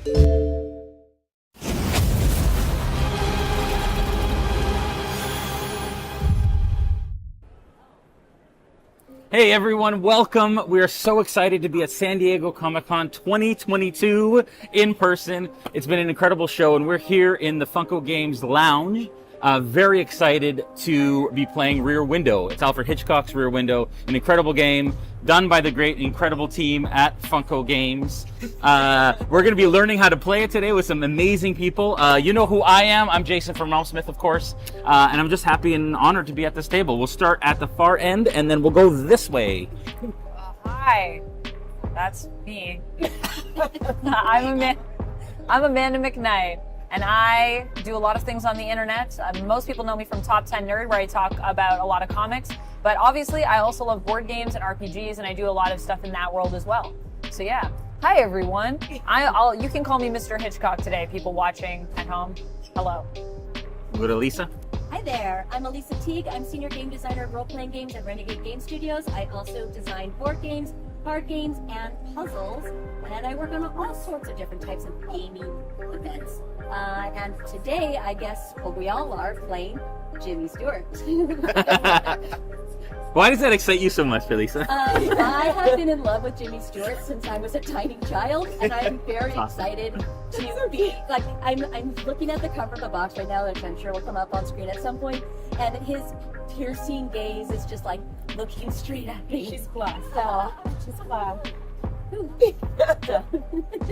Hey everyone, welcome. We are so excited to be at San Diego Comic-Con 2022 in person. It's been an incredible show, and we're here in the Funko Games Lounge. Very excited to be playing Rear Window. It's Alfred Hitchcock's Rear Window, an incredible game done by the great, incredible team at Funko Games. We're going to be learning how to play it today with some amazing people. You know who I am. I'm Jason from Realm Smith, of course, and I'm just happy and honored to be at this table. We'll start at the far end, and then we'll go this way. Hi, that's me. I'm Amanda McKnight. And I do a lot of things on the internet. Most people know me from Top 10 Nerd, where I talk about a lot of comics. But obviously, I also love board games and RPGs, and I do a lot of stuff in that world as well. So yeah, hi everyone. You can call me Mr. Hitchcock today, people watching at home. Hello. Go to Lisa. Hi there, I'm Elisa Teague. I'm Senior Game Designer of role-playing games at Renegade Game Studios. I also design board games, card games, and puzzles. And I work on all sorts of different types of gaming events. And today, I guess, we all are playing Jimmy Stewart. Why does that excite you so much, Felisa? I have been in love with Jimmy Stewart since I was a tiny child, and I'm very excited to be, like, I'm looking at the cover of the box right now, which I'm sure will come up on screen at some point, and his piercing gaze is just like looking straight at me. She's class. She's class.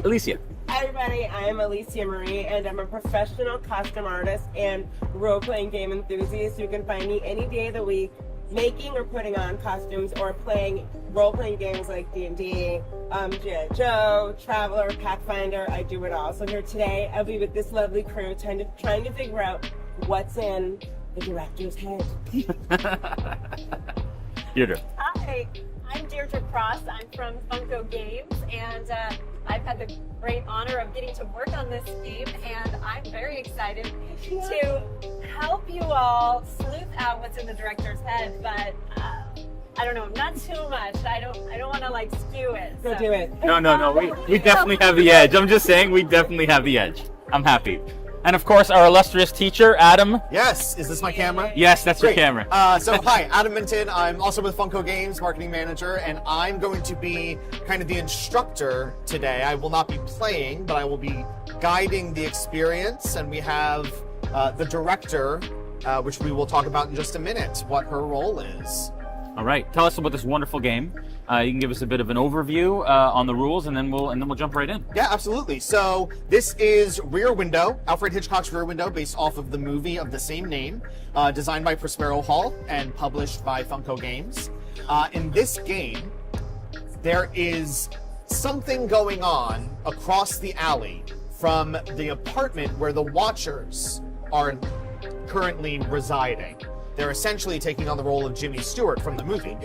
Alicia. Hi everybody, I am Alicia Marie, and I'm a professional costume artist and role-playing game enthusiast. You can find me any day of the week making or putting on costumes or playing role-playing games like D&D, G.I. Joe, Traveler, Pathfinder. I do it all. So here today, I'll be with this lovely crew trying to figure out what's in the director's head. Deirdre. Hi, I'm Deirdre Cross. I'm from Funko Games, and I've had the great honor of getting to work on this game, and I'm very excited to help you all sleuth out what's in the director's head. But I don't know, not too much. I don't want to like skew it. Go do it. No. We definitely have the edge. I'm just saying, we definitely have the edge. I'm happy. And of course, our illustrious teacher, Adam. Yes, is this my camera? Yes, that's Great. your camera. So hi, Adam Minton. I'm also with Funko Games, marketing manager, and I'm going to be kind of the instructor today. I will not be playing, but I will be guiding the experience, and we have the director, which we will talk about in just a minute, what her role is. All right, tell us about this wonderful game. You can give us a bit of an overview on the rules, and then we'll jump right in. Yeah, absolutely. So this is Rear Window, Alfred Hitchcock's Rear Window, based off of the movie of the same name, designed by Prospero Hall and published by Funko Games. In this game, there is something going on across the alley from the apartment where the Watchers are currently residing. They're essentially taking on the role of Jimmy Stewart from the movie.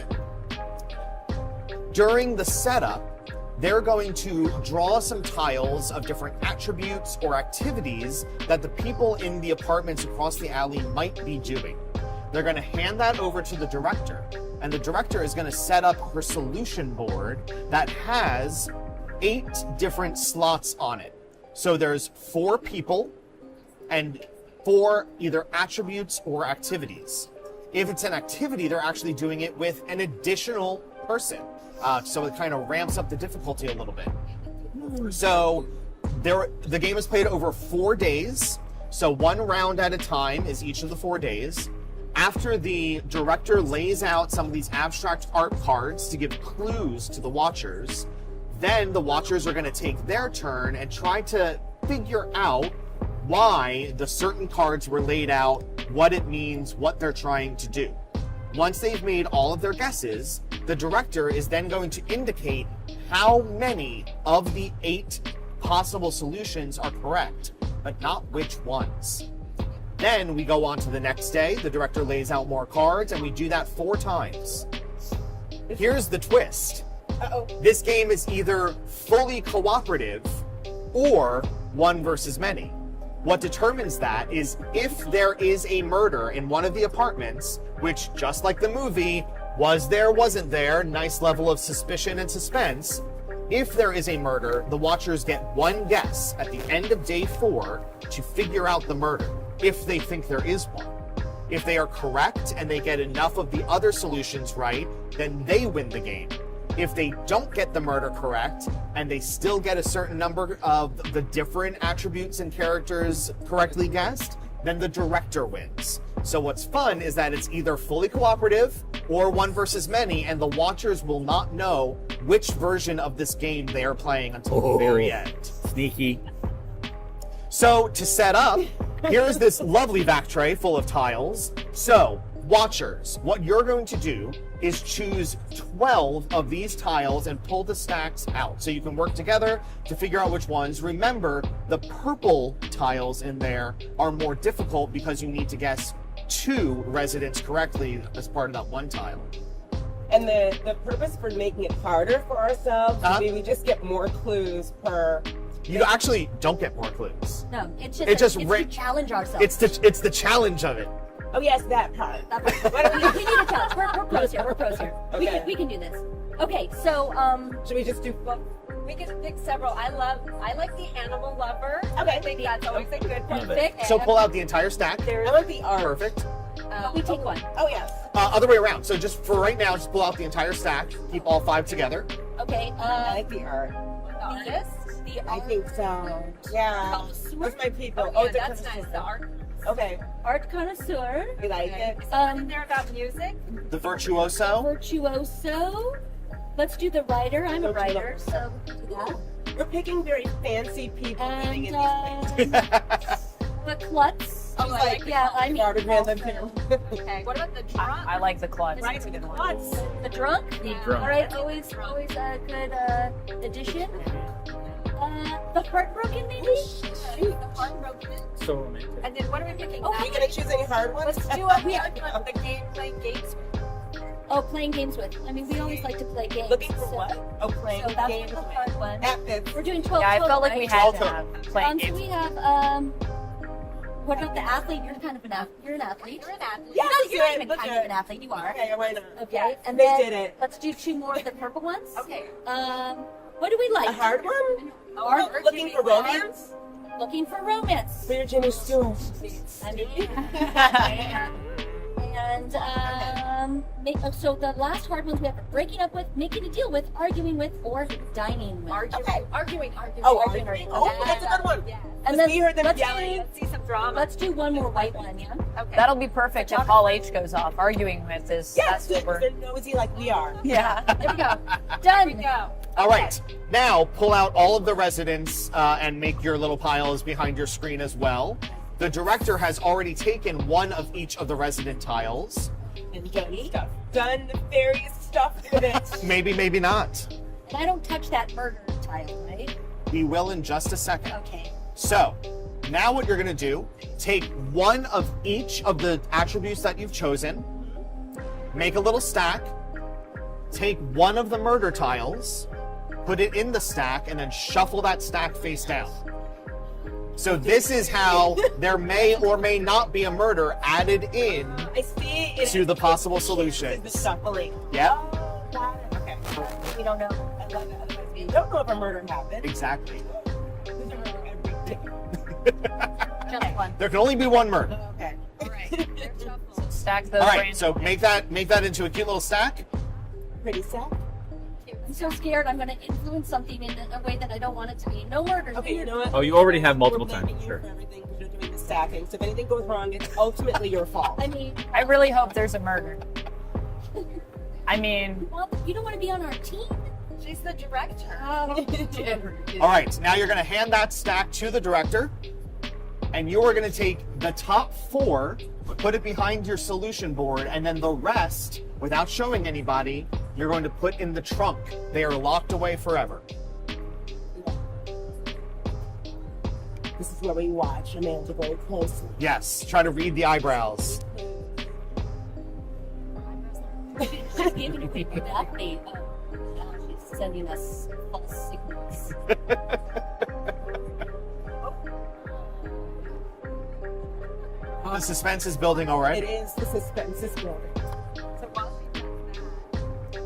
During the setup, they're going to draw some tiles of different attributes or activities that the people in the apartments across the alley might be doing. They're going to hand that over to the director, and the director is going to set up her solution board that has 8 different slots on it. So there's 4 people and 4 either attributes or activities. If it's an activity, they're actually doing it with an additional person. So it kind of ramps up the difficulty a little bit. So the game is played over 4 days. So 1 round at a time is each of the 4 days. After the director lays out some of these abstract art cards to give clues to the Watchers, then the Watchers are going to take their turn and try to figure out why the certain cards were laid out, what it means, what they're trying to do. Once they've made all of their guesses, the director is then going to indicate how many of the 8 possible solutions are correct, but not which ones. Then we go on to the next day, the director lays out more cards, and we do that 4 times. Here's the twist. This game is either fully cooperative or 1 versus many. What determines that is if there is a murder in one of the apartments, which, just like the movie, was there, wasn't there, nice level of suspicion and suspense, If there is a murder, the watchers get one guess at the end of day 4 to figure out the murder, if they think there is one. If they are correct and they get enough of the other solutions right, then they win the game. If they don't get the murder correct and they still get a certain number of the different attributes and characters correctly guessed, then the director wins. So what's fun is that it's either fully cooperative or one versus many, and the watchers will not know which version of this game they are playing until the very end. Sneaky. So to set up, here's this lovely back tray full of tiles. So watchers, what you're going to do is choose 12 of these tiles and pull the stacks out. So you can work together to figure out which ones. Remember, the purple tiles in there are more difficult because you need to guess 2 residents correctly as part of that one tile. And the purpose for making it harder for ourselves would be we just get more clues per. You actually don't get more clues. No, it's just to challenge ourselves. It's the challenge of it. Oh yes, that part. We need a challenge. We're pros here. We're pros here. Okay. We can do this. Okay, so Should we just do? We can pick several. I like the animal lover. Okay. I think that's always a good one. perfect. So pull out the entire stack. I like the art. Perfect. We take one. Oh yes. Other way around. So just for right now, just pull out the entire stack. Keep all 5 together. Okay. I like the art. Artist. I think so. Yeah. What's my people? Oh, yeah, the that's nice. connoisseur. The art. Okay. Art connoisseur. We like it. Is something there about music? The virtuoso. Virtuoso. Let's do the writer. I'm a writer, so we'll do that. We're picking very fancy people living in And these places. the klutz. Oh, I like the Yeah, I mean, Art of random too. Okay. What about the drunk? I like the klutz. Right, That's a the good one. klutz. the drunk. Drunk. All right, always a good addition. The heartbroken, maybe. The heartbroken. So romantic. And then what are we picking? Oh, Are we gonna choose any hard ones? Let's do a weird one. The game playing games. Oh, playing games with. I mean, we always like to play games. Looking for so- what? Oh, playing So that's games. the hard one. At this. We're doing 12. Yeah, I 12, felt like we right? had to Welcome. have playing So games. we have what about the athlete? You're kind of an athlete. You're an athlete. You're an athlete. Yeah, No, let's you're do not it. even Let's kind do of it. an athlete. You are. Okay, why not? Okay, and They then did it. let's do 2 more of the purple ones. Okay. What do we like? A hard one? Oh, we're Looking for doing romance? Looking for romance. We're Jimmy Stewart. I mean, and so the last hard ones we have breaking up with, making a deal with, arguing with, or dining with. Arguing. Oh, arguing. Oh, that's a good one. Yeah. And We heard them let's yelling. Let's see some drama. Let's do one more white one, yeah. Okay. That'll be perfect if Hall H goes off. Arguing with is Yes, that's what they're we're. nosy like we are. Yeah. There we go. Done. Here we go. All right. Now pull out all of the residents and make your little piles behind your screen as well. The director has already taken one of each of the resident tiles. And done nefarious stuff with it. Maybe, maybe not. And I don't touch that murder tile, right? We will in just a second. Okay. So, now what you're going to do, take one of each of the attributes that you've chosen, make a little stack, take one of the murder tiles, put it in the stack, and then shuffle that stack face down. So this is how there may or may not be a murder added in I see it. to the possible The solutions. shuffling. Yep, Oh, got it. Okay. We don't know. I love it. Otherwise, we don't know if a murder happened. exactly. There's a murder every day. Just one. There can only be one murder. Okay. Stack those. All right, random- so make that into a cute little stack. Pretty sad. I'm so scared I'm going to influence something in a way that I don't want it to be. No murders. Okay, you know what? Oh, you already have multiple We're times, blaming you sure. for everything because you're doing the stacking. So if anything goes wrong, it's ultimately your fault. I mean, I really hope there's a murder. I mean, well, you don't want to be on our team. She's the director. All right, now you're going to hand that stack to the director, and you are going to take the top 4, put it behind your solution board, and then the rest, without showing anybody, you're going to put in the trunk. They are locked away forever. This is where we watch Amanda very closely. Yes, try to read the eyebrows. She's giving you people that way. She's sending us false signals. The suspense is building It already. is the suspense is building. So while she does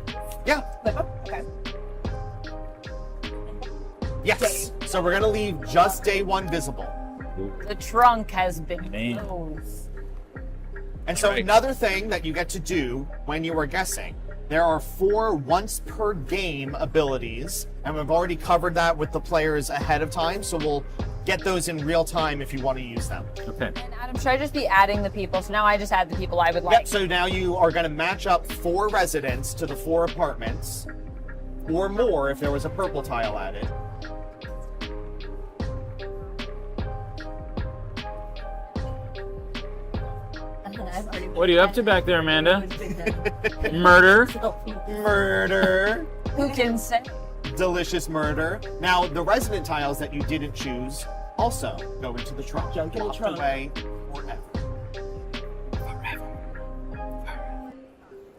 that, Yeah, Flip up. Okay. Yes. So we're gonna leave just day one visible. The trunk has been Man. closed. And so Right. another thing that you get to do when you are guessing, there are 4 once per game abilities, and we've already covered that with the players ahead of time, so we'll get those in real time if you want to use them. Okay. And Adam, should I just be adding the people? So now I just add the people I would like. Yep, so now you are going to match up 4 residents to the 4 apartments, or more if there was a purple tile added. I've already What are you up to back there, Amanda? Murder. Murder. Who can say? Delicious murder. Now, the resident tiles that you didn't choose also go into the trunk. Junk in the Locked trunk. away forever.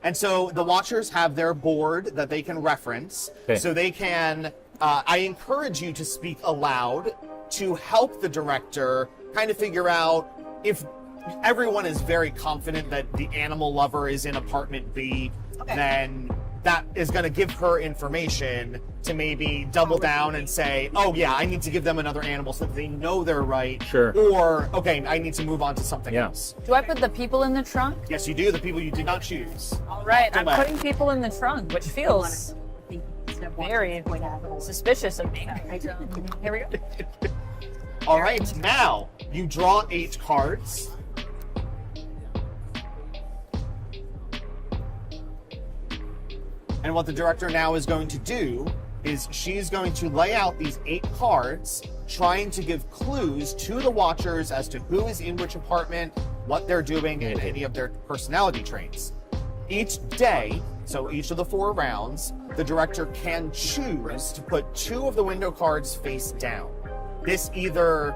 And so the watchers have their board that they can reference. Okay. So they can, I encourage you to speak aloud to help the director kind of figure out if everyone is very confident that the animal lover is in apartment B, then that is going to give her information to maybe double down and say, oh yeah, I need to give them another animal so that they know they're right. Sure. Or, okay, I need to move on to something Yeah. else. Do I put the people in the trunk? Yes, you do. The people you did not choose. All right, I'm Go back. putting people in the trunk, which feels very suspicious of me. Here we go. All right, now you draw 8 cards. And what the director now is going to do is she's going to lay out these 8 cards, trying to give clues to the watchers as to who is in which apartment, what they're doing, and any of their personality traits. Each day, so each of the 4 rounds, the director can choose to put 2 of the window cards face down. This either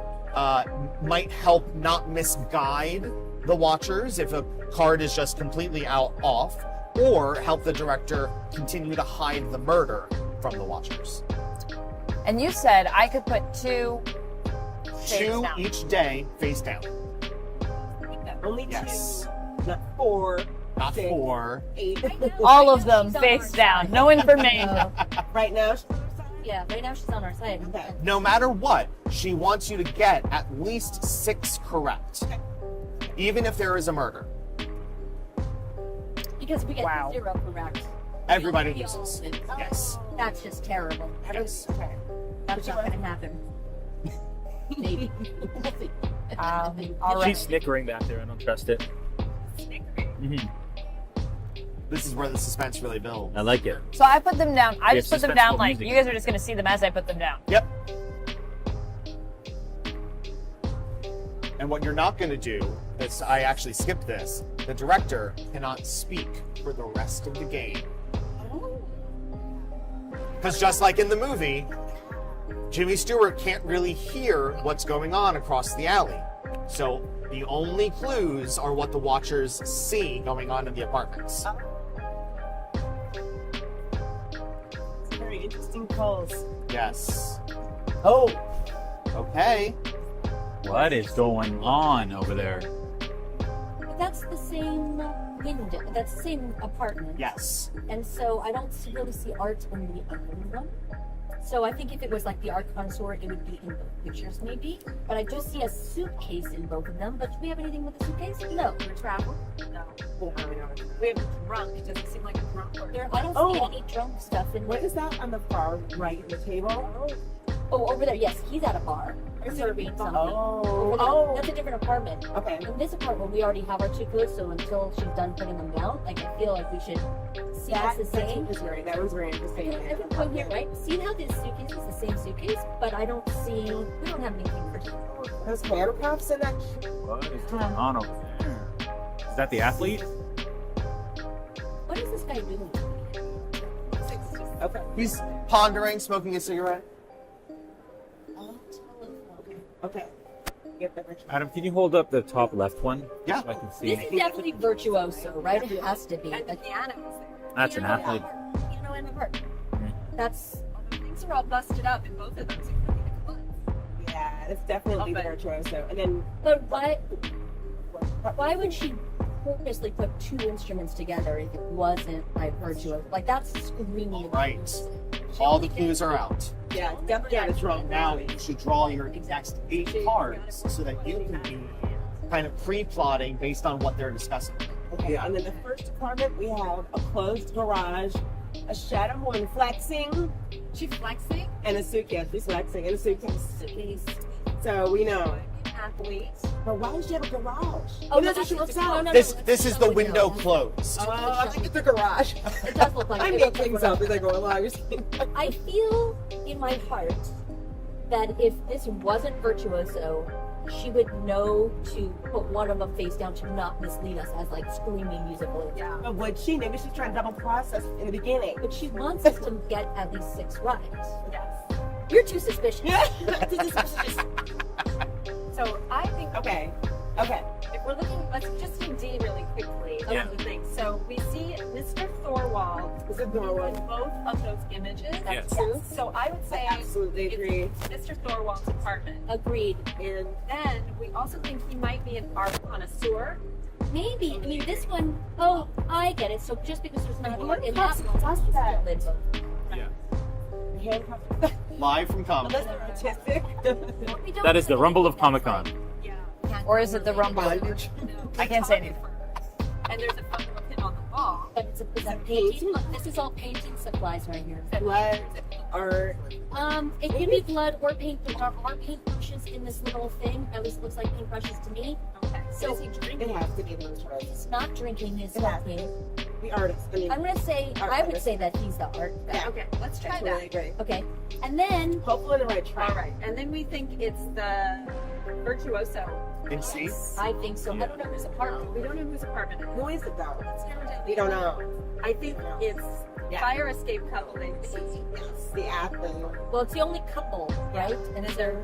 might help not misguide the watchers if a card is just completely off, or help the director continue to hide the murder from the watchers. And you said I could put 2 shades 2 down. each day face down. Only 2, Yes. not 4, Not 6, 4. 8. All of them face down. No information. Right now, Yeah, right now she's on our side. okay. No matter what, she wants you to get at least 6 correct, even if there is a murder. Because we get Wow. 0 correct. Everybody We loses. all lose. Yes. That's just terrible. Yes. That's not going to happen. Maybe. All She's right. snickering back there. I don't trust it. Mhm. This is where the suspense really builds. I like it. So I put them down. I Yeah, just put them down suspenseful like music. you guys are just gonna see them as I put them down. Yep. And what you're not going to do is, I actually skipped this, the director cannot speak for the rest of the game. Because just like in the movie, Jimmy Stewart can't really hear what's going on across the alley. So the only clues are what the watchers see going on in the apartments. Very interesting calls. Yes. Oh, Okay. What is going on over there? But that's the same window. That's the same apartment. Yes. And so I don't really see art in the other one. So I think if it was like the art connoisseur, it would be in both pictures maybe. But I do see a suitcase in both of them. But do we have anything with the suitcase? No. For travel? No. We have drunk. It doesn't seem like a drunk or There, I don't see Oh. any drunk stuff in what there. is that on the far right of the table? Oh, over there. Yes, he's at a bar serving something. Oh, Over there. oh. That's a different apartment. Okay. In this apartment, we already have our 2 clues, so until she's done putting them down, like I feel like we should see That what's the same. That was very interesting. I can point here, right? See how this suitcase is the same suitcase, but I don't see. We don't have anything for two. Those handcuffs in that. What is going on over there? Is that the athlete? What is this guy doing? Okay. He's pondering, smoking a cigarette. Okay. Get the picture. Adam, can you hold up the top left one? Yeah. So I can see. This is definitely virtuoso, right? It has to be. And the Like, piano was there. That's an piano athlete. and the piano and the harp. That's Although things are all busted up in both of those, including the clips. Yeah, it's definitely Okay. virtuoso. And then But why would she purposely put 2 instruments together if it wasn't like virtuoso? Like that's screaming. Right. All the clues are out. Yeah, definitely got a draw. Now you should draw your next 8 cards so that you can be kind of pre-plotting based on what they're discussing. Okay, and then the first department, we have a closed garage, a shadow woman flexing, She's flexing. and a suitcase. She's flexing, and a suitcase. So we know. Athlete. But why does she have a garage? Oh, That's how she works out. This is the window closed. Oh, I think it's a garage. It does look like I it. make things up as I go along. I feel in my heart that if this wasn't Virtuoso, she would know to put one of them face down to not mislead us as like screaming musical. Yeah. But would she? Maybe she's trying to double process in the beginning. But she wants us to get at least 6 right. Yes. You're too suspicious. So I think Okay. if we're looking, let's just do D really quickly. Yeah. Of the thing. So we see Mr. Thorwald Is it in Norwood? both of those images. Yes. True. So I would I say absolutely agree. it's Mr. Thorwald's apartment. Agreed. And then we also think he might be an art connoisseur. Maybe. I mean, this one, oh, I get it. So just because there's not What in that concept does that? Yeah. Handcuffs. Live from Comic. Unless they're artistic. That is the Rumble of Comic-Con. Yeah. Or is it the Rumble? I can't say anything. And there's a Funko pin on the wall. But it's a painting. Look, this is all painting supplies right here. Blood, art. It can be blood or paint. There are paintbrushes in this little thing. At least it looks like paintbrushes to me. Okay. So Is he drinking? It has to be those right. it's not drinking, it's It has to smoking. The artist. I mean, I'm gonna say, I would say that he's the art guy. Yeah. Okay, let's try that's that. really great. Okay. And then, Hopefully in the right track. All right, and then we think it's the Virtuoso. In C? I think so. I don't know whose apartment. We don't know whose apartment it is. Who is it though? It's never done. We don't know. I think it's Yeah. fire escape couple. They Yes, the athlete. Well, it's the only couple, right? And is there,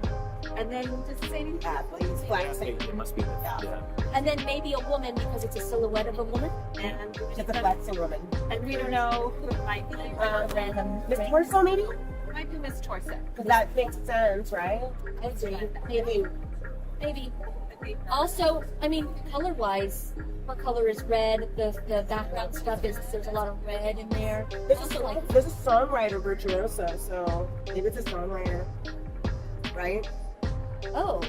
and then does it say anything? Athletes, flexing. It must be. Yeah. and then maybe a woman because it's a silhouette of a woman. And Just a flexing woman. we don't know who it might be. Random. Miss Torso maybe? It might be Miss Torso. Because that makes sense, right? I agree. I Maybe. mean, Maybe. Also, I mean, color-wise, her color is red. The background stuff is there's a lot of red in there. there's a songwriter virtuoso, so maybe it's a songwriter, right? Oh,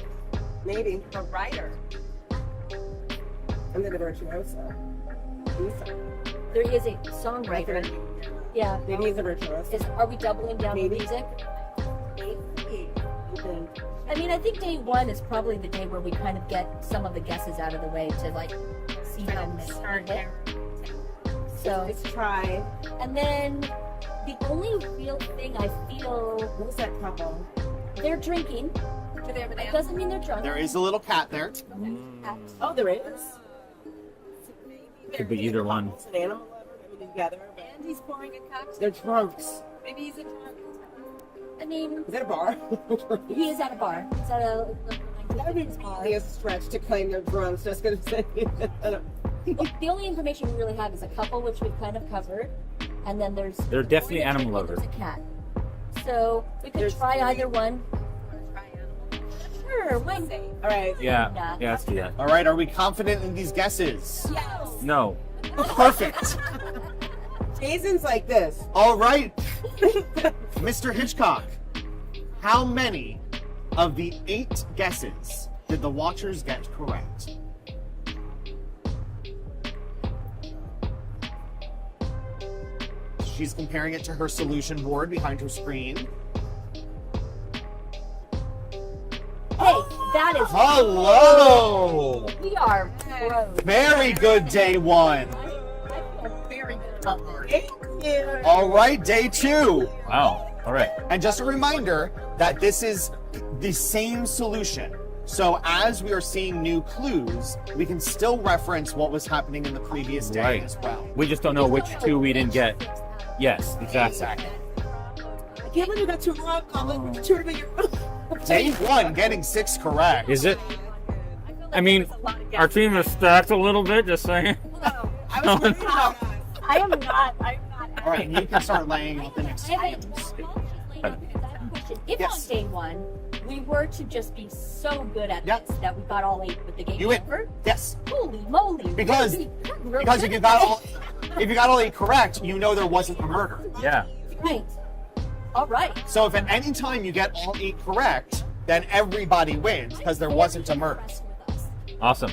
Maybe. The writer. And then the virtuoso. Lisa. there is a songwriter. Yeah. Maybe he's a virtuoso. Are we doubling down on Maybe. music? Maybe. You think? I mean, I think day 1 is probably the day where we kind of get some of the guesses out of the way to like see how many Start we there. hit. So, Let's try. and then the only real thing I feel Who's that couple? they're drinking. Do they have an It animal? doesn't mean they're drunk. There is a little cat there. Oh, there is. Could be either one. It's an animal lover. Maybe they're together. And he's pouring a cocktail. They're drunks. Maybe he's a drunk. I mean, Is that a bar? he is at a bar. He's at a That would be 1950s bar. really a stretch to claim they're drunks. Just gonna say. Well, the only information we really have is a couple, which we've kind of covered, and then there's They're definitely only a animal chick and lovers. There's a cat. So we could There's try three. either one. Try animal. Sure, why not? All right. Yeah. Yeah, let's do that. All right, are we confident in these guesses? Yes. No. Perfect. Jason's like this. All right, Mr. Hitchcock, how many of the 8 guesses did the watchers get correct? She's comparing it to her solution board behind her screen. Hey, that is Hello! we are pros. Very good day 1. I feel very good about this. Thank you. All right, day 2. Wow. All right. And just a reminder that this is the same solution. So as we are seeing new clues, we can still reference what was happening in the previous day Right. as well. We just don't know which 2 we didn't get. Yes, exactly. I can't believe you got 2 wrong. I'm like, 2 to be Day 1 getting 6 correct. Is it? I feel like I mean, there's a lot of our guesses. team is stacked a little bit, just saying. No, I was worried about that. I am not. I'm not. All right, you can start laying out the next I have items. a question. If Yes. on day 1 we were to just be so good at Yep. this that we got all 8 with the game You win. over, Yes, holy moly! Because- we're because good if you at got this. all 8 correct, you know there wasn't a murder. Yeah. Right. All right. So if at any time you get all 8 correct, then everybody wins because there wasn't a murder. Awesome.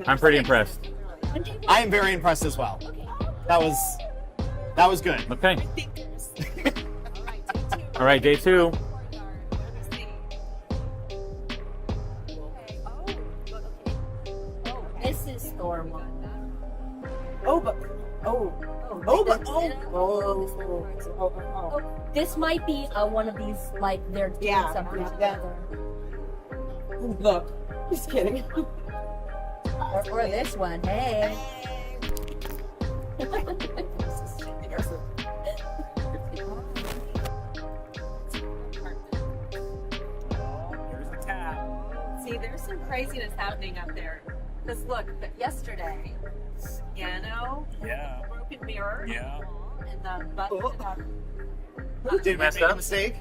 I'm pretty impressed. I am very impressed as well. That was good. Okay. All right, day 2. This is Thor 1. This might be one of these, like, they're doing Yeah, something yeah. together. Look, just kidding. Or this one, hey. See, there's some craziness happening up there. Because look, yesterday, piano, broken mirror, and the button. Did we make a mistake?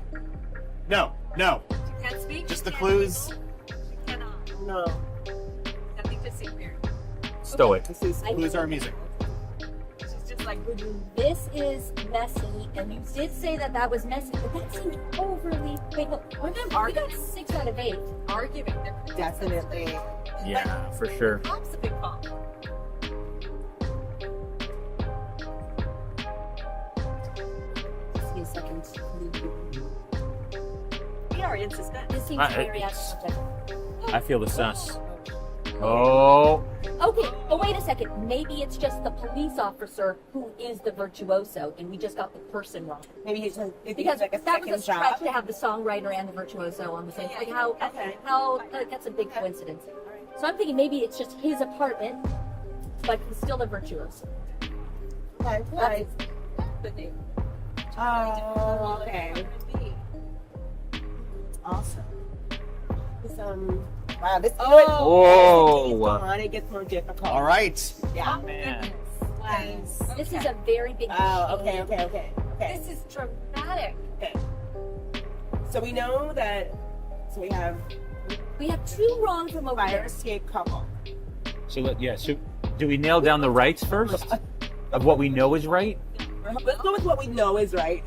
No. You can't speak. Just the you clues. can't- You cannot. No. Nothing to see here. Stoic. Clues are amusing. She's just like, This is messy, and you did say that was messy, but that seemed overly. Wait, look, remember, we got 6 out of 8. arguing. They're Definitely. Yeah, for sure. Pop's a big pop. Just give me a second. We are in suspense. This seems very out of subject. I feel the sus. Oh. Okay, but wait a second. Maybe it's just the police officer who is the virtuoso, and we just got the person wrong. Maybe he's Because like a that was a second stretch job. to have the songwriter and the virtuoso on the same. Like how that's a big coincidence. So I'm thinking maybe it's just his apartment, but he's still the virtuoso. Okay. The name. Oh, okay. Awesome. This, wow, this Whoa. it gets more difficult. All right. Yeah. Man. This is a very big. Oh, change. okay. This is dramatic. Okay. So we know that. So we have We have 2 wrong from over fire there. escape couple. So do we nail down the rights first of what we know is right? Let's go with what we know is right.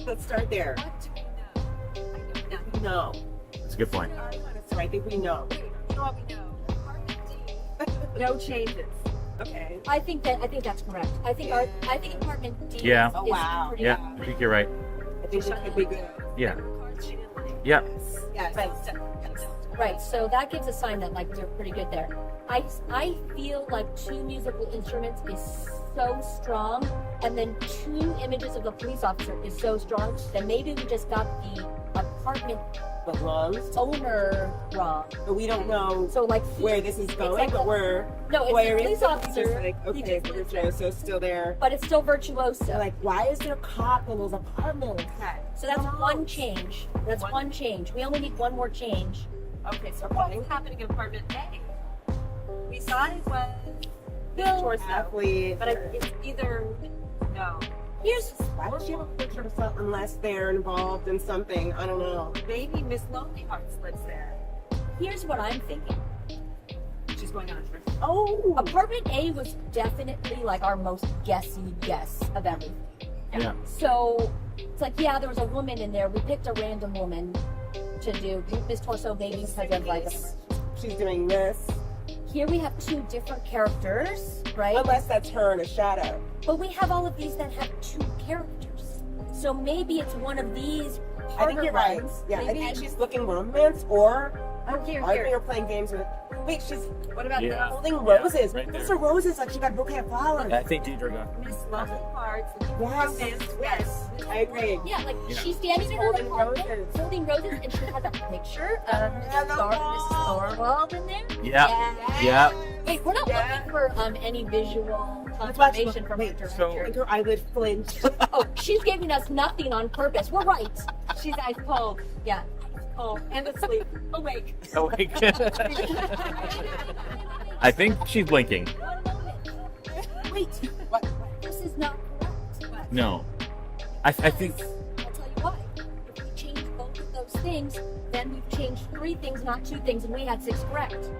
Let's start there. What do we know? I don't know. No. That's a good point. So I think we know. You know what we know? Apartment D. No changes. Okay. I think that's correct. I think apartment D Yeah. is Oh, wow. pretty. Yeah, I think you're right. I think she could be good. Yeah. Cards she didn't like. Yeah. Yes. Right, so that gives a sign that like they're pretty good there. I feel like 2 musical instruments is so strong, and then 2 images of the police officer is so strong that maybe we just got the apartment But lungs. owner wrong. But we don't know So like where this is going, like but the- we're no, it's where the is police it? officer, Just like, he okay, just lives virtuoso still there. but it's still virtuoso. They're like, why is there a cop in his apartment? So that's one change. That's one change. We only need one more change. Okay, so what's happening in apartment A? We thought it was Well, torso, Athlete. but it's either no. Here's Why would she have a picture of something unless they're involved in something? I don't know. Maybe Miss Lonely Hearts lives there. what I'm thinking. She's going on a trip. Oh, Apartment A was definitely like our most guessy guess of everything. Yeah. So it's like, yeah, there was a woman in there. We picked a random woman to do Miss Torso maybe because of like. she's doing this. Here we have 2 different characters, right? Unless that's her in a shadow. But we have all of these that have 2 characters. So maybe it's one of these I harder think you're right. ones. Yeah, Maybe and she's looking romance or here, arguing or playing games with. Wait, she's What about Yeah. holding Yeah, roses. right What's there. the roses? Like she got a bouquet of flowers. I think Deidre got. Miss Lonely Hearts? Yes, yes, I agree. Yeah, like Yeah. she's standing in her Holding apartment, roses. holding roses, and she has a picture of Mrs. Thorwald in there. Yeah. Yeah. Wait, we're not Yeah. looking for any visual Let's watch confirmation it. from Wait, her so- director. Like her eyelid flinched. Oh, she's giving us nothing on purpose. We're right. She's ice cold. Yeah. Oh, and asleep. Awake. Awake. I think she's blinking. One moment. Wait, what? This is not correct. No. I think. I'll tell you why. If we change both of those things, then we've changed 3 things, not 2 things, and we had 6 correct.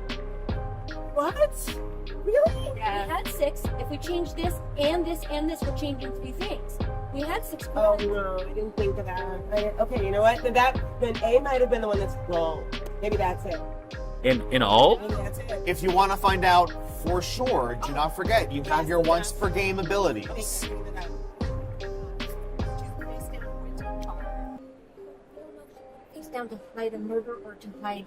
What? Really? We had 6. If we change this, we're changing 3 things. We had 6 Oh coins. no, I didn't think of that. Okay, you know what? Then A might have been the one that's wrong. Maybe that's it. In all? Maybe that's it. If you want to find out for sure, do not forget you have your once per game abilities. Things down to hide a murder or to hide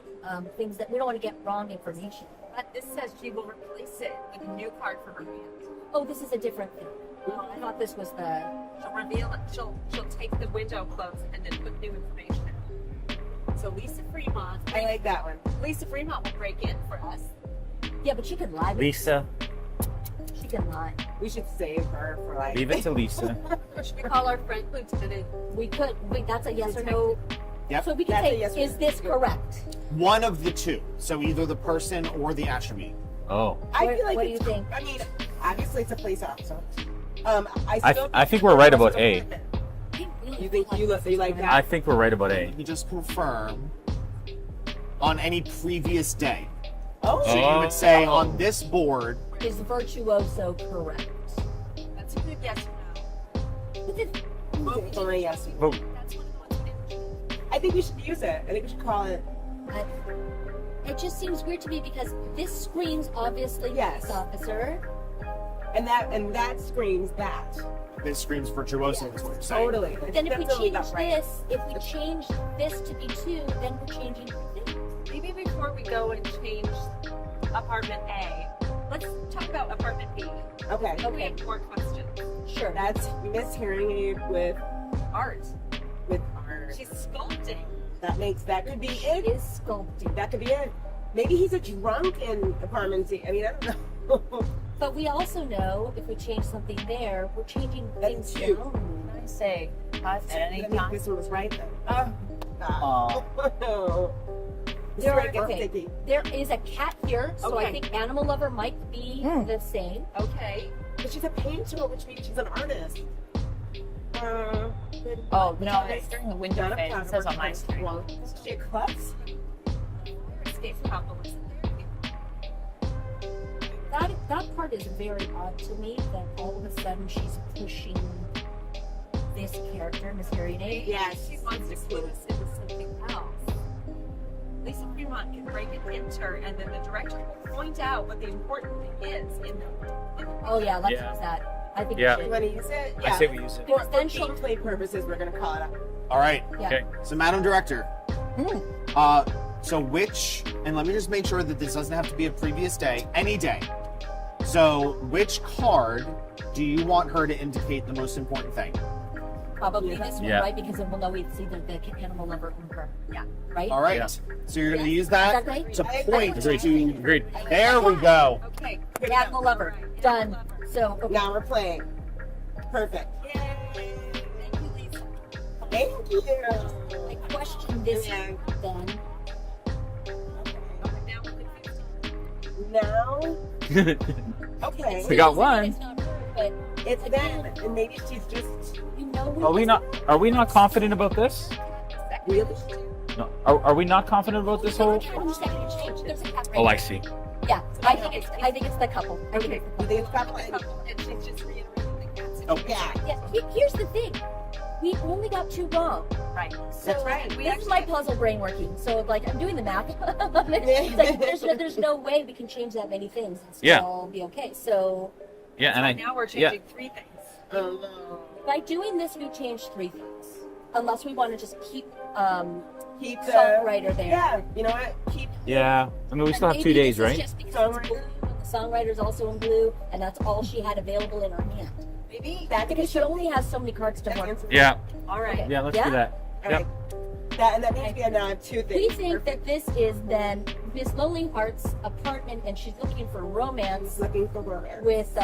things that we don't want to get wrong information. But this says she will replace it with a new card for her hand. Oh, this is a different thing. Oh, I thought this was the. She'll reveal it. She'll take the window closed and then put new information in. So Lisa Fremont. I like that one. Lisa Fremont will break in for us. Yeah, but she can lie. Lisa. She can lie. We should save her for like. Leave it to Lisa. Should we call our friend Lieutenant? We could. Wait, that's a yes or no. Yep. So we can That's a say, yes or is no. this correct? One of the two. So either the person or the attribute. Oh. I What- feel like what do it's, you think? I mean, obviously it's a police officer. I think we're right about A. You think you like that? I think we're right about A. Let me just confirm. On any previous day. Oh, So you would say on this board, Is virtuoso correct? That's a good yes or no. But this- vote for a yes. Vote. That's one of the ones we didn't. I think we should use it. I think we should call it. It just seems weird to me because this screams obviously Yes. police officer. And that screams that. this screams virtuoso is what you're saying. Totally. Then if we That's totally change about right. if we change this to be 2, then we're changing things. Maybe before we go and change apartment A, let's talk about apartment B. Okay. We have more questions. Sure. That's Miss Hearing Aid with Art. art. She's sculpting. That could be It it. is sculpting. That could be it. Maybe he's a drunk in apartment C. I mean, I don't know. But we also know if we change something there, we're changing That's things two. down. Can I say at any I think time? this one was right then. Oh. There Straight are- up okay. sticky. There is a cat here, so I Okay. think animal lover might be the same. Okay. But she's a painter, which means she's an artist. Oh no, it's during the window Not a phase. It says on my plumber. screen. Well, is she a klutz? Escape compliments. That part is very odd to me that all of a sudden she's pushing this character, Miss Hearing Aid. Yes. She wants to clue us into something else. Lisa Fremont can break and enter, and then the director will point out what the important thing is in the Oh yeah, let's Yeah. use that. I think Yeah. we You should. want to use it? I say we use it. Because then For she'll gameplay purposes, we're going to call it up. All right. yeah. Okay. So, Madam Director, Mm. so which, and let me just make sure that this doesn't have to be a previous day, any day. So, which card do you want her to indicate the most important thing? Probably this one, Yeah. right? Because then we'll know it's either the animal lover or her. Yeah. Right? All right. Yeah. So you're going to Yes. use Is that that right? to I point Agreed. to. Agreed. There we go. Okay. Good Animal enough. lover. Done. So okay. Now we're playing. Perfect. Yay! Thank you, Lisa. Thank you. I question this Yeah. then. Okay, now we're confused. Now, okay. We got one. It's not her, but It's them, and maybe she's just you know who Are we not confident about this? really. No. Are we not confident about this whole? There's a cat right Oh, I there. see. Yeah, I think it's the couple. I think it's the You think it's couple? And she's just reiterating the cat Oh, situation. Yeah. Here's the thing. We only got 2 wrong. Right. So That's right. We this is my puzzle brain working. So like I'm doing the math. It's like there's no way we can change that many things and Yeah. still be okay. So Yeah, and I. Now we're Yeah. changing 3 things. Oh no. by doing this, we changed 3 things. Unless we want to just keep Keep songwriter there. Yeah. You know what? Keep. Yeah. I mean, we still have Maybe 2 days, this is right? Just because Songwriter. it's blue, and the songwriter's also in blue, and that's all she had available in her hand. Maybe. That could be Because she only has so many cards to work. Yeah. All right. Yeah. Let's Yeah? do that. Okay. That needs to be a 2 things. We think that this is then Miss Lonely Heart's apartment, and she's looking for romance looking for romance. with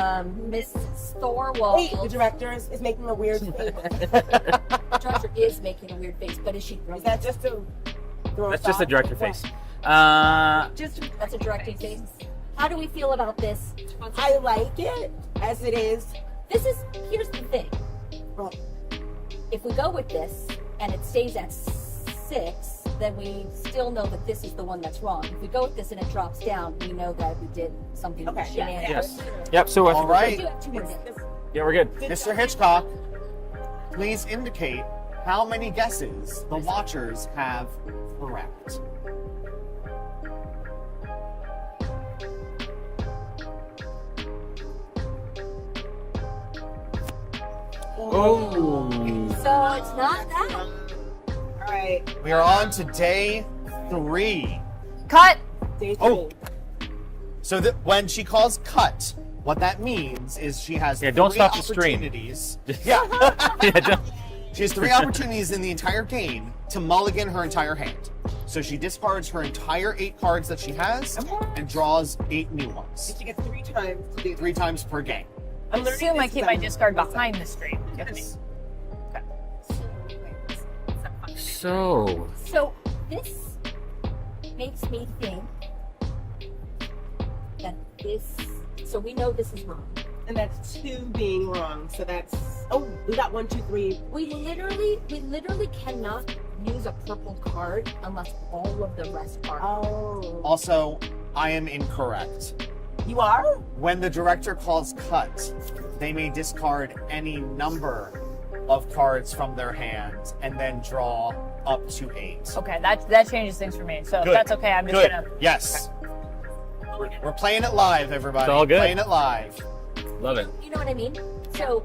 Miss Thorwald. Wait, the director is making a weird face. The director is making a weird face, but is she? Is that just to throw That's us just a off? director face. Just That's a directing face. How do we feel about this? I like it as it is. Here's the thing. Well, If we go with this and it stays at 6, then we still know that this is the one that's wrong. If we go with this and it drops down, we know that we did something Okay, shenanigans. Yes. Yep. So. All We right. do have 2 more days. Yeah, we're good. Mr. Hitchcock, please indicate how many guesses the watchers have correct. Oh. So it's not that. All right. We are on to day 3. Cut. Day 3. Oh. So that when she calls cut, what that means is she has don't 3 stop the stream. opportunities. Yeah. Yeah, don't- She has 3 opportunities in the entire game to mulligan her entire hand. So she discards her entire 8 cards that she has and draws 8 new ones. She gets 3 times to do 3 times per game. I learning assume I this keep because my discard behind the stream. Yes. So. So this makes me think that this. So we know this is wrong. And that's 2 being wrong. So that's, oh, we got 1, 2, 3. We literally cannot use a purple card unless all of the rest are. Oh. Also, I am incorrect. You are? When the director calls cut, they may discard any number of cards from their hand and then draw up to 8. Okay, that changes things for me. So if Good. that's okay, I'm just Good. gonna. Yes. We're playing it live, everybody. It's all good. Playing it live. Love it. You know what I mean? So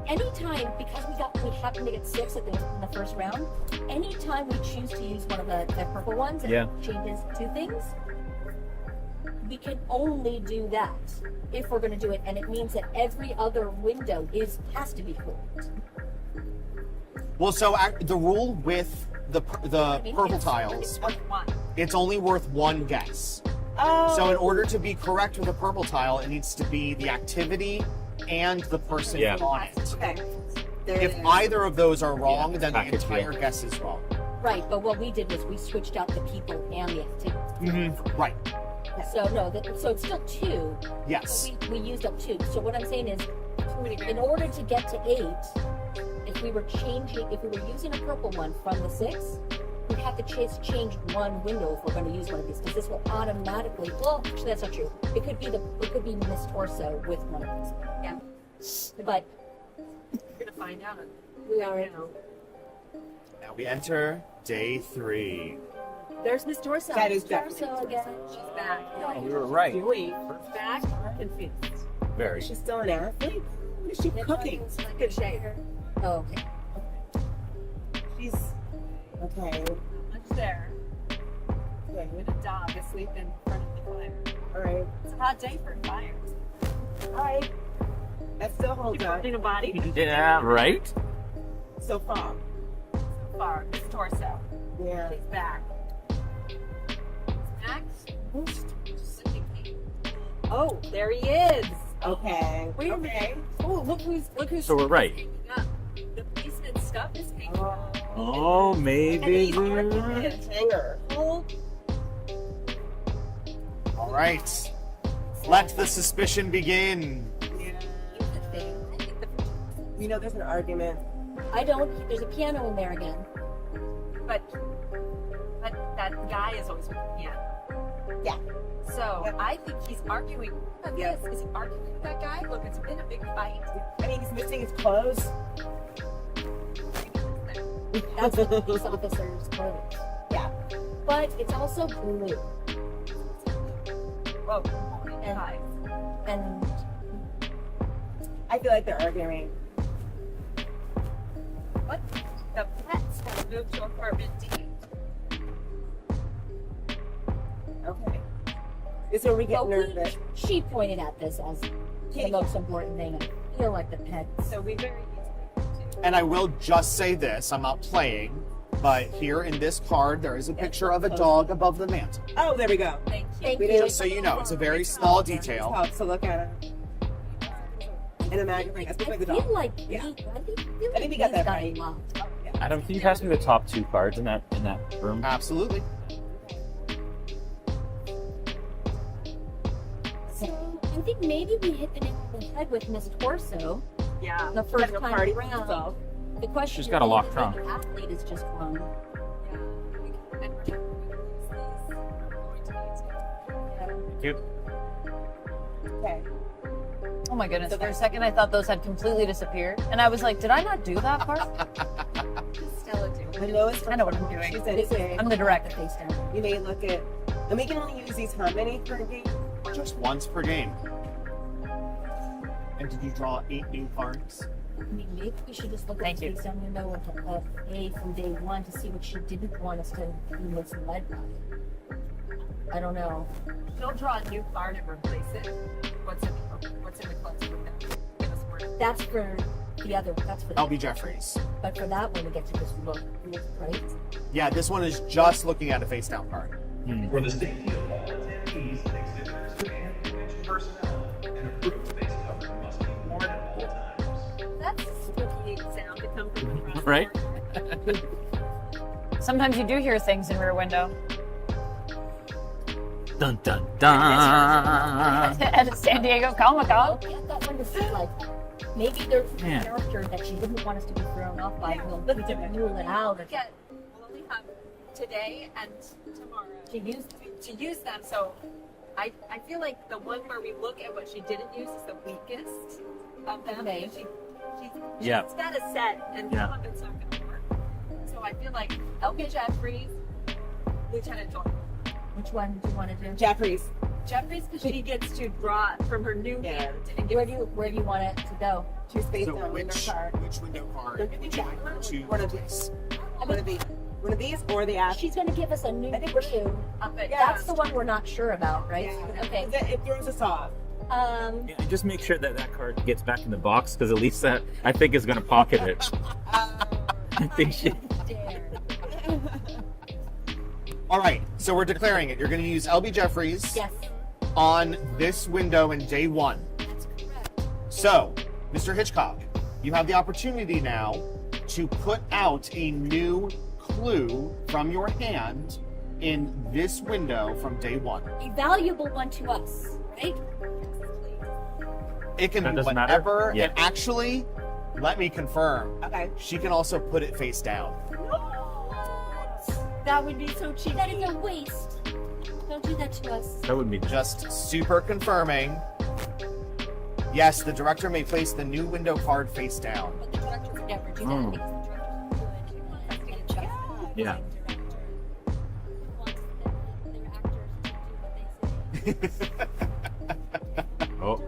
anytime, because we happened to get 6 in the first round, anytime we choose to use one of the purple ones and Yeah. changes 2 things, we can only do that if we're going to do it, and it means that every other window has to be closed. Well, so the rule with the purple tiles, it's only worth 1 guess. Oh. So in order to be correct with a purple tile, it needs to be the activity and the person Yeah. on it. Okay. There If it is. either of those are wrong, then the package entire deal. guess is wrong. Right, but what we did was we switched out the people and the activity. Right. So no, so it's still 2. Yes. But we used up 2. So what I'm saying is, in order to get to 8, if we were using a purple one from the 6, we'd have to change 1 window if we're going to use one of these, because this will automatically. Well, actually, that's not true. It could be Miss Torso with one of these. Yeah. But We're gonna find out. we are. Now we enter day 3. There's Miss Torso. That is Miss definitely Torso again. She's back. Oh, we were right. Doing? Back. Confused. Very. She's still an athlete? What is she cooking? Good shape. Oh, okay. She's okay. Lunch there. Okay. With a dog asleep in front of the fire. All right. It's a hot day for a fire. All right. That still holds You up burning a body Yeah, right? so far. so far. His torso. Yeah. He's back. Next. Oh, there he is. Okay. Wait a Okay. Oh, look who's So we're right. hanging up. The policeman's stuff is hanging up. Oh, maybe. It's hanger. Oh, All right. Let the suspicion begin. Yeah. the thing. I think You know, there's an argument. I don't. There's a piano in there again. but that guy is always with the piano. Yeah. So Yep. I think he's arguing. Look at Yeah. this. Is he arguing with that guy? Look, it's been a big fight. I mean, he's missing his clothes. That's the police officer's clothes. Yeah. But it's also blue. Whoa. And- Hi. And I feel like they're arguing. What? The pets have moved to apartment D. Okay. This is where we get but nervous. she pointed at this as the most important thing. I feel like the pets. So we very easily And I will just say this, I'm not playing, but here in this card, there is a picture of a dog above the mantle. Oh, there we go. Thank you. Thank We you. didn't- Just so you know, it's a very small This detail. helps to look at it. And a magazine. That's I like the feel dog. like Yeah. I think we got that got right. loved. Adam, can you pass me the top 2 cards in that room? Absolutely. So I think maybe we hit the nail on the head with Miss Torso Yeah. the first Like a time party for around. himself. The question She's is got a locked if trunk. the athlete is just wrong. Cute. Okay. Oh my goodness, for a second I thought those had completely disappeared. And I was like, did I not do that part? Stella do. I know it's I know what I'm doing. She said it's I'm the director. Face down. You may look at, and we can only use these how many per game? Just once per game. And did you draw 8 new cards? I mean, maybe we should just look at Thank the you. face down window of A from day one to see what she didn't want us to be misled by. I don't know. Don't draw a new card and replace it. What's in the clubs with that? Give us more. That's for the other. That's for. LB Jeffries. But for that one, we get to just look, right? Yeah, this one is just looking at a face down card. For the safety of all attendees, exhibitors, and convention personnel, an approved face covering must be worn at all times. That's a spooky sound to come from the front. Right? Sometimes you do hear things in Rear Window. Dun dun dun. At San Diego Comic-Con. Get that one to see, like, maybe there's a Yeah. character that she didn't want us to be thrown off by. Yeah. We'll rule it out. Look at, we'll only have today and tomorrow To use to use them. So I feel like the one where we look at what she didn't use is the weakest of them. Okay. She's Yeah. got a set, and Yeah. some of it's not going to work. So I feel like Elke Jeffries, Lieutenant Doyle. which one do you want to do? Jeffries. Jeffries, because she gets to draw from her new Yeah. hand and Where give do you want it to go? Choose face So down window card. which window card Don't give me would you that. like to One of place? One of these or the app. She's going to give us a new I think clue. but Yeah. That's the one we're not sure about, right? Yeah. Okay. It throws us off. Yeah, just make sure that that card gets back in the box because Elisa, I think, is going to pocket it. I think she. Dare. All right, so we're declaring it. You're going to use LB Jeffries Yes, on this window in day 1. that's correct. So, Mr. Hitchcock, you have the opportunity now to put out a new clue from your hand in this window from day 1. A valuable one to us, right? It can That be doesn't matter? whatever. Yeah. And actually, let me confirm. Okay. She can also put it face down. That would be so cheap. That is a waste. Don't do that to us. That would be Just super confirming. Yes, the director may place the new window card face down. But the director would never do that Mm. because the director's good. He wants to get a check. Yeah. He wants their actors to do what they say. Oh.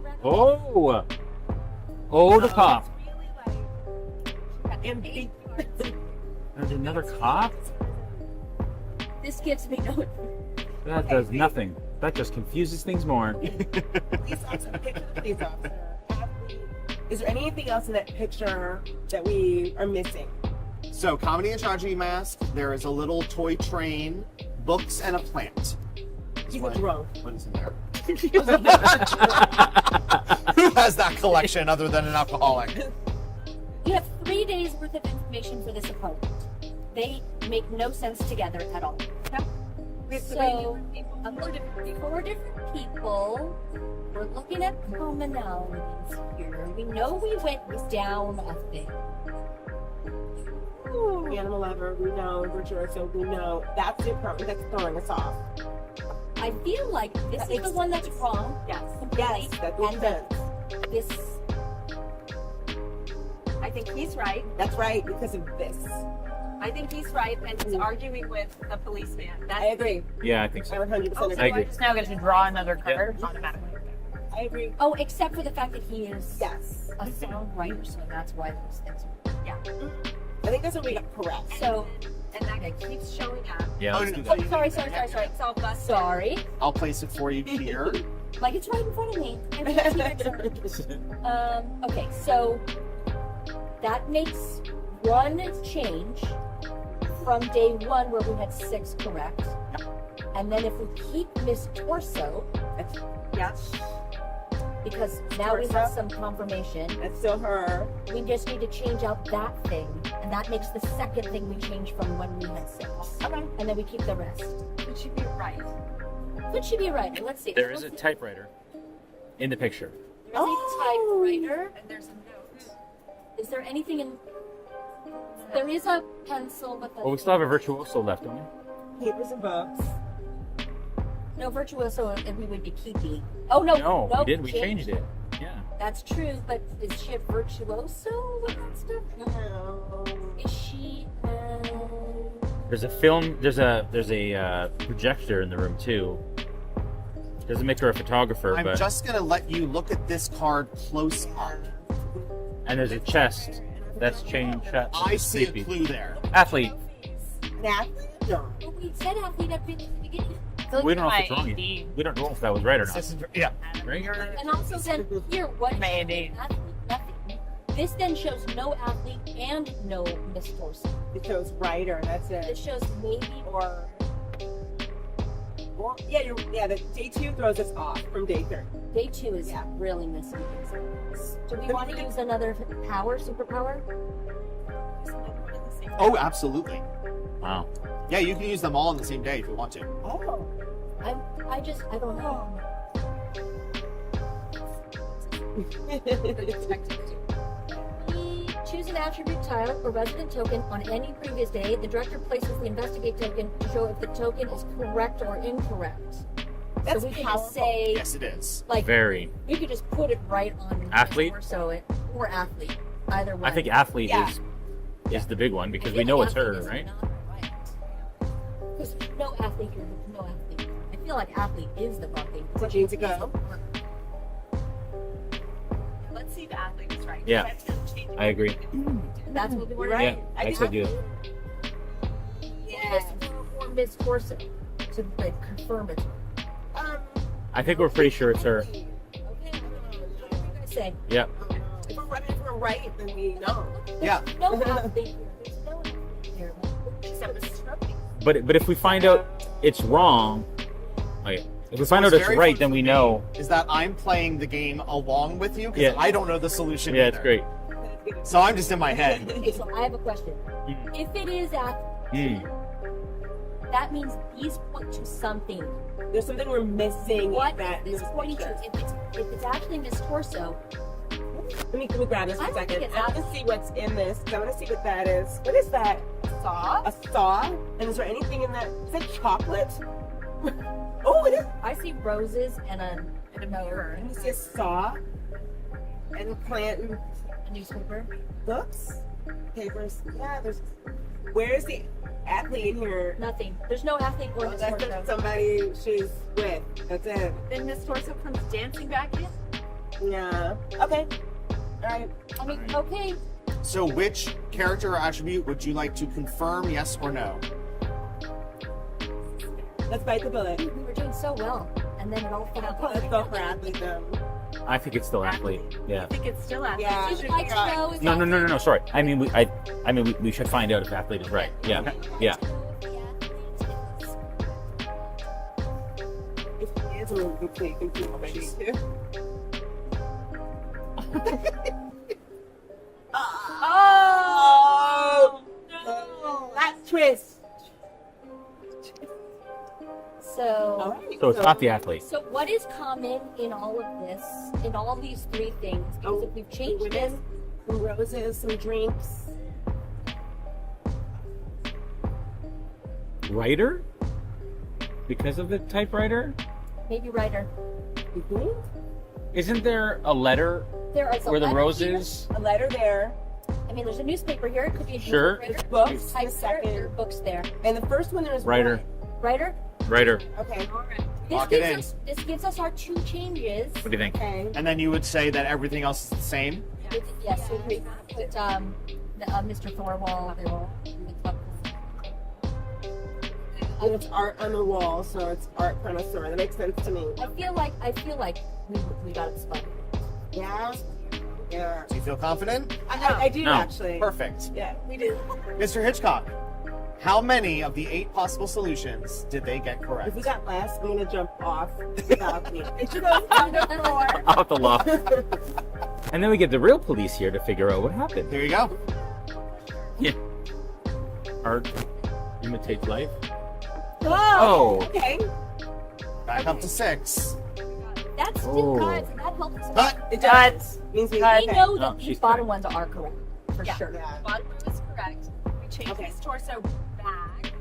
Oh, the cop. And There's another cop? This gives me no. That does nothing. That just confuses things more. police officer, picture the police officer. Is there anything else in that picture that we are missing? So, comedy and tragedy mask. There is a little toy train, books, and a plant. He's What- drunk. What is in there? Who has that collection other than an alcoholic? You have 3 days worth of information for this apartment. They make no sense together at all. We have So, I'm four different people. We're looking at commonalities here. We know we went down a thing. Animal lover, we know. Virtuoso, we know. That's the apartment that's throwing us off. I feel like this is the one that's wrong. Yes. Yes, that makes And sense. This, I think he's right. That's right, because of this. I think he's right, and he's arguing with the policeman. I agree. Yeah, I think I so. 100% Oh, agree. I agree. Just now get to draw another card automatically. I agree. oh, except for the fact that he is Yes. a sound writer, so that's why those things are. Yeah. I think that's what we got correct. So, And that guy keeps showing up. Yeah, let's do oh, that. sorry. It's all busted. Sorry. I'll place it for you here. Like it's right in front of me. I'm a T-Rex. Okay, so that makes one change from day 1 where we had 6 correct. And then if we keep Miss Torso, Yeah. because now we have Torso? some confirmation, That's still her. we just need to change out that thing. And that makes the second thing we change from when we had 6. Okay. And then we keep the rest. It should be right. Could she be right? Let's see. There is a typewriter in the picture. There's a typewriter. And there's a note. Is there anything in... There is a pencil with a... Well, we still have a virtuoso left, don't we? Papers and books. No, virtuoso, and we would be keeping. Oh, no. No, we did. We change. changed it. Yeah. That's true, but is she a virtuoso with that stuff? No. Is she? There's a film. There's a projector in the room too. Doesn't make her a photographer, I'm but just gonna let you look at this card close up. and there's a chest that's chained shut. I see a Creepy. clue there. Athlete. An athlete? No. Oh, we said athlete at the beginning. We don't know if it's wrong yet. We don't know if that was right or not. Yeah. Right? And also then here, what is My showing AD. athlete? Nothing. This then shows no athlete and no Miss Torso. It shows writer. That's This it. shows maybe Or. Well, yeah, the day 2 throws us off from day 3. day 2 is Yeah. really missing things. Do we want to use another superpower? Oh, absolutely. Wow. Yeah, you can use them all on the same day if you want to. Oh. I don't know. We choose an attribute tile or resident token on any previous day. The director places the investigate token to show if the token is correct or incorrect. That's so we can powerful. just say, Yes, it is. like, Very. we could just put it right on Athlete? or athlete. Either way. I think athlete Yeah. is the big one because I we feel know like it's her, athlete is right? not right. Because no athlete here, no athlete. I feel like athlete is the wrong thing. So need to go. Let's see if the athlete is right. Yeah. That's gonna change I agree. That's what we want You're to right. do. I said you. Yes. Or Miss Torso to like, confirm it. I think we're pretty sure it's her. Okay. What do you guys say? Yeah. If we're right, then we know. Yeah. No athlete here. There's no athlete here. Except Mrs. Trophy. But if we find out it's wrong, like if we find out What's it's very right, fun then for we me know. Is that I'm playing the game along with you because Yeah. I don't know the solution Yeah, either. it's great. So I'm just in my head. Okay, so I have a question. Mm. If it is athlete, that means these point to something. There's something we're missing. What in that is this pointing to? picture. If it's actually Miss Torso, Let me grab this for I a don't think second. it's I want to see what's in this. 'Cause I want to see what that is. What is that? Saw. A saw? And is there anything in that? Is that chocolate? Oh, it is. I see roses and a mirror. And you see a saw and a plant and a newspaper. books, papers. Yeah, there's. Where is the athlete in here? Nothing. There's no athlete or Oh, Miss that's Torso. just somebody she's with. That's it. Then Miss Torso comes dancing back in. Yeah. Okay. All right. I mean, okay. So which character or attribute would you like to confirm, yes or no? Let's bite the bullet. We were doing so well, and then it all fell apart. Let's go for athlete then. I think it's still athlete. Yeah. I think it's still athlete. Yeah. Would you like to know if No. Sorry. I mean, we should find out if athlete is right. Yeah. Yeah. If he is, we'll complete confused too. Oh no! That twist. So, So it's not the athlete. so what is common in all of this, in all these three things? Because Oh, if we've changed women, this, some roses, some drinks. Writer? Because of the typewriter? maybe writer. Mhm. Isn't there a letter There is a where the letter roses? A letter there. here. I mean, there's a newspaper here. It could be a Sure. newspaper. Books. The Typewriter, there are second. books there. And the first one there's Writer. Writer. Writer. one. Okay. All right. Lock it in. This gives us our two changes. What do you think? Okay. And then you would say that everything else is the same? Yes, so we put Mr. Thorwald and And it's art on the wall, so it's art connoisseur. That makes sense to me. I feel like we got it spotted. Yeah. Yeah. Do you feel confident? I do No. actually. Perfect. Yeah, we do. Mr. Hitchcock, how many of the 8 possible solutions did they get correct? If we got last, I'm gonna jump off the balcony. It should go on the floor. Off the loft. And then we get the real police here to figure out what happened. There you go. Yeah. Art imitates life. Oh. Oh. Okay. Back up to 6. That's still Oh. good. So that helps us. But It does. Means we We okay. know that Oh, these she's bottom correct. ones are correct for sure. Yeah. Bottom row is correct. We changed Okay. his torso back.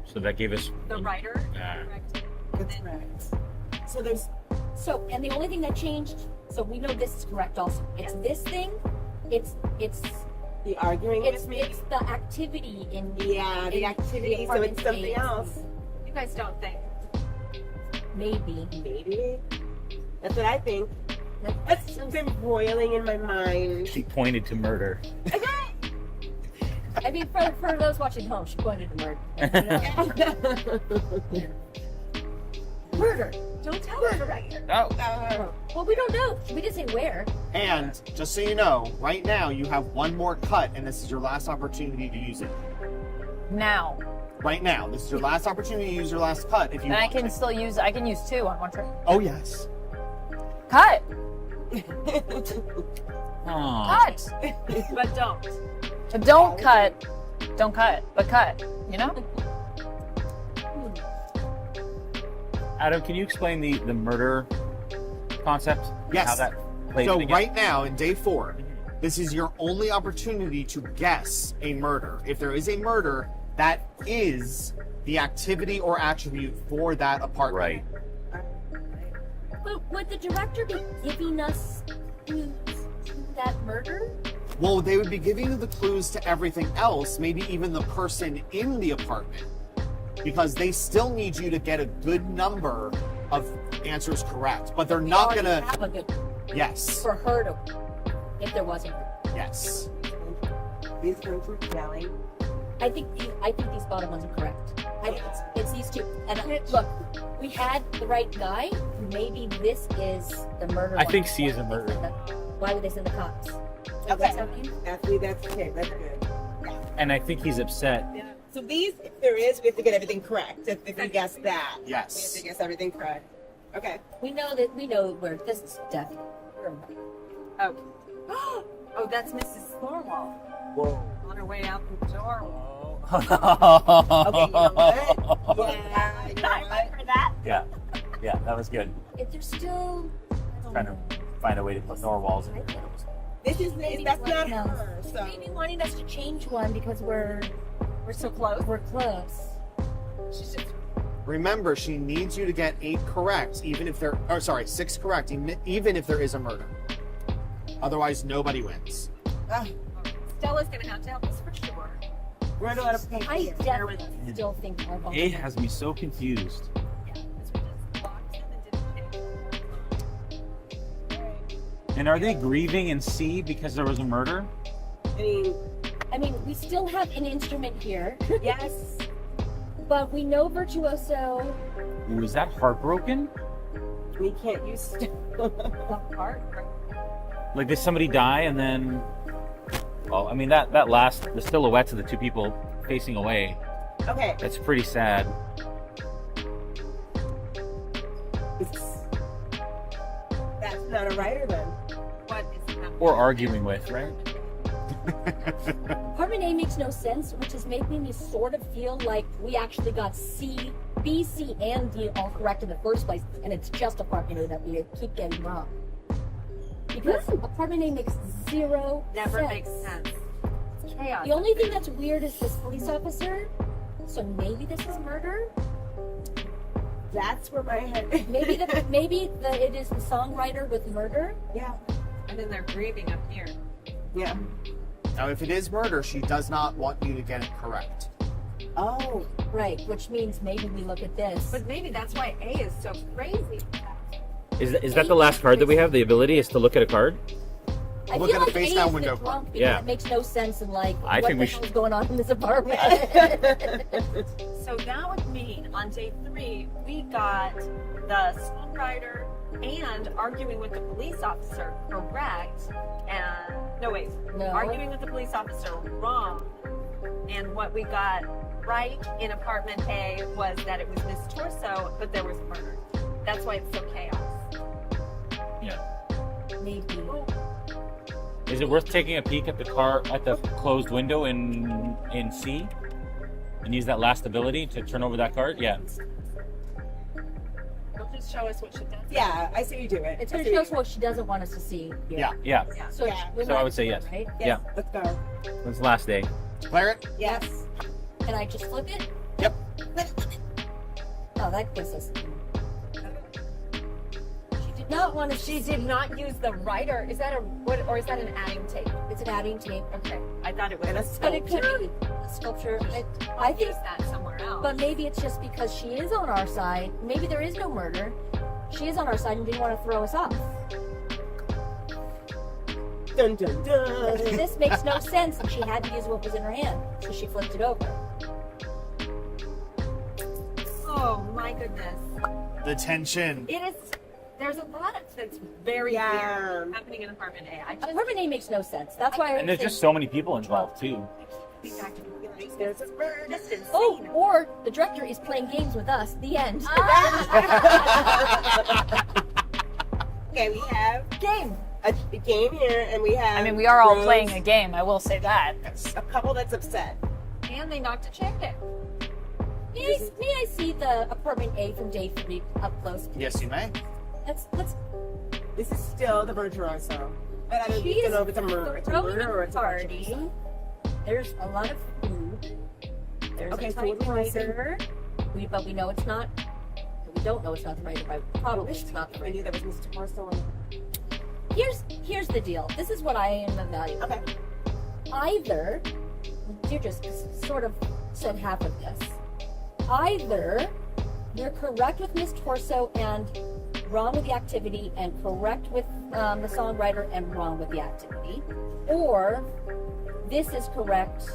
So that gave us. The writer Yeah. correct. That's right. So there's So, and the only thing that changed So we know this is correct also. It's this thing, it's The arguing it's with me. it's the activity in Yeah, the in activity. So apartment it's something A. else. You guys don't think. Maybe. Maybe. That's what I think. That's been boiling in my mind. She pointed to murder. I mean, for those watching home, she pointed to murder. Murder. Don't tell her right here. Oh, Well, we don't know. We didn't say where. And just so you know, right now you have one more cut, and this is your last opportunity to use it. Now. Right now, this is your last opportunity to use your last cut. If you And I want can to. still use, I can use 2 on one trip. Oh yes. Cut! aw. Cut! But don't. But don't cut. Don't cut, but cut. You know? Adam, can you explain the murder concept? Yes. How that plays So together? right now in day 4, this is your only opportunity to guess a murder. If there is a murder, that is the activity or attribute for that apartment. Right. But would the director be giving us clues to that murder? Well, they would be giving you the clues to everything else, maybe even the person in the apartment, because they still need you to get a good number of answers correct. But they're not We already gonna. have a good Yes. for her to, if there wasn't. Yes. These girls were yelling. I think these bottom ones are correct. It's these two. And look, we had the right guy. Maybe this is the murder. I one. think C is a murder. Why would they send the cops? Okay. What's happening? That's okay. That's good. And I think he's upset. So these, if there is, we have to get everything correct. If we guess that, we have Yes. to guess everything correct. Okay. We know where this is definitely. Oh. Oh, that's Mrs. Thorwald. Whoa. On her way out the door. Okay. You know what? Yeah. You know I what? remember that. Yeah. Yeah, that was good. If there's still. Trying to find a way to put Norwalls in. This is that's not No. her. So Maybe wanting us to change one because we're so close. We're close. She's just Remember, she needs you to get 8 correct, even if there. Oh, sorry, 6 correct, even if there is a murder. Otherwise, nobody wins. Stella's gonna have to help us for sure. we're at a lot of paper. I definitely still think our vote. A has me so confused. Yeah, because we just locked in and didn't change. And are they grieving in C because there was a murder? I mean, we still have an instrument here, yes. but we know virtuoso. Ooh, is that heartbroken? We can't use Part. Like, did somebody die and then? Well, I mean that last the silhouettes of the 2 people facing away. Okay. That's pretty sad. That's not a writer then. What is happening? Or arguing with, right? Apartment A makes no sense, which is making me sort of feel like we actually got C, B, C, and D all correct in the first place, and it's just apartment A that we keep getting wrong. Because apartment A makes zero Never sense. makes sense. It's chaos. The only thing that's weird is this police officer. So maybe this is murder. That's where my head. Maybe it is the songwriter with murder. Yeah. And then they're grieving up here. Yeah. Now, if it is murder, she does not want you to get it correct. Oh. Right, which means maybe we look at this. But maybe that's why A is so crazy. Is that the last card that we have? The ability is to look at a card? I Look feel at a like face A down is window the drunk because Yeah. it makes no sense and like I what think the we hell should- is going on in this apartment. So that would mean on day 3, we got the songwriter and arguing with the police officer correct. And no, wait. No. Arguing with the police officer wrong. And what we got right in apartment A was that it was Miss Torso, but there was murder. That's why it's so chaos. Yeah. Maybe. Is it worth taking a peek at the closed window in C? And use that last ability to turn over that card? Yeah. It'll just show us what she does. Yeah, I see you do it. It's I going see to show you us what she doesn't want us to see. Here. Yeah. Yeah. So, Yeah. we So I might would say as yes. well, right? Yes, Yeah. let's go. It's the last day. Declare it? Yes. Can I just flip it? Yep. Oh, that gives us. She did not want to. She did not use the writer. Is that or is that an adding tape? It's an adding tape. Okay, I thought it was And a But it could be a sculpture. I think, use that somewhere else. but maybe it's just because she is on our side. Maybe there is no murder. She is on our side and didn't want to throw us off. Dun dun dun. This makes no sense, and she had to use what was in her hand, so she flipped it over. oh my goodness, The tension. it is. There's a lot that's very Yeah. weird happening in apartment A. I just Apartment A makes no sense. That's why I And there's say- just so many people involved too. think I can realize There's a bird. That's insane. Oh, or the director is playing games with us. The end. Okay, we have Game. a game here, and we have. I mean, we are all Rose, playing a game. I will say that. A couple that's upset. And they knocked a chair down. May I see the apartment A from day 3 up close? Yes, you may. Let's This is still the virtuoso. But I don't She's know if it's a murder. It's a throwing murder or a it's a party. virtuoso. There's a lot of food. There's Okay, a so what do we typewriter. But we know it's not. We don't know it's not the writer, but probably it's not the I knew writer. that was Mr. Corso. Here's the deal. This is what I am evaluating. Okay. Either you just sort of said half of this. Either you're correct with Miss Torso and wrong with the activity, and correct with the songwriter and wrong with the activity, or this is correct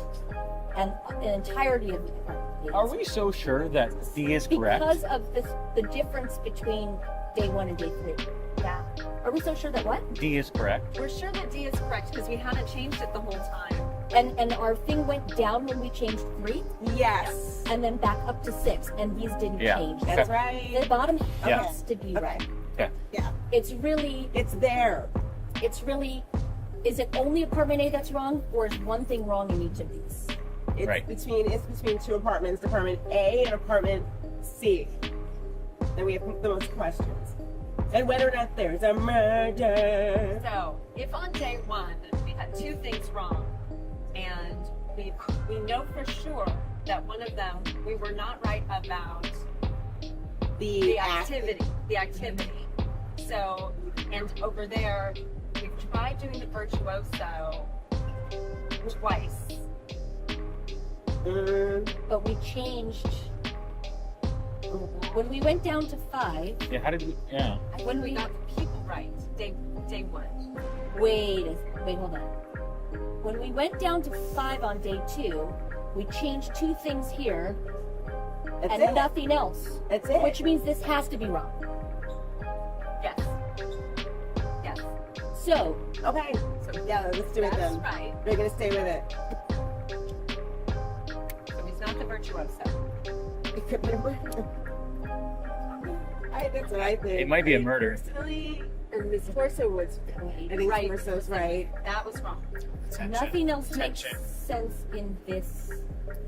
and the entirety of the activity. Are we so sure that D is correct? Because of the difference between day 1 and day 3. Yeah. Are we so sure that what? D is correct. We're sure that D is correct because we hadn't changed it the whole time. And our thing went down when we changed 3, Yes. and then back up to 6, and these didn't Yeah. change. That's The right. bottom Yeah. has to be Okay. right. Okay. Yeah. It's really, It's there. is it only apartment A that's wrong, or is one thing wrong in each of these? It's Right. between two apartments, apartment A and apartment C. And we have the most questions. And whether or not there's a murder. So, if on day 1 we had 2 things wrong, and we know for sure that one of them we were not right about the activity. The activity. So, and over there, we've tried doing the virtuoso twice. But we changed. When we went down to 5, Yeah. How did we? Yeah. when We we got the people right. Day 1. wait, hold on. When we went down to 5 on day 2, we changed 2 things here That's and it. nothing else, That's it. which means this has to be wrong. Yes. Yes. So Okay. So Yeah, let's do it that's then. right. We're gonna stay with it. So he's not the virtuoso. It could be a murder. That's what I think. It might be a murder. Personally, Miss Corso was right. I think Right. Corso's right. That was wrong. Tension. nothing else makes Tension. sense in this.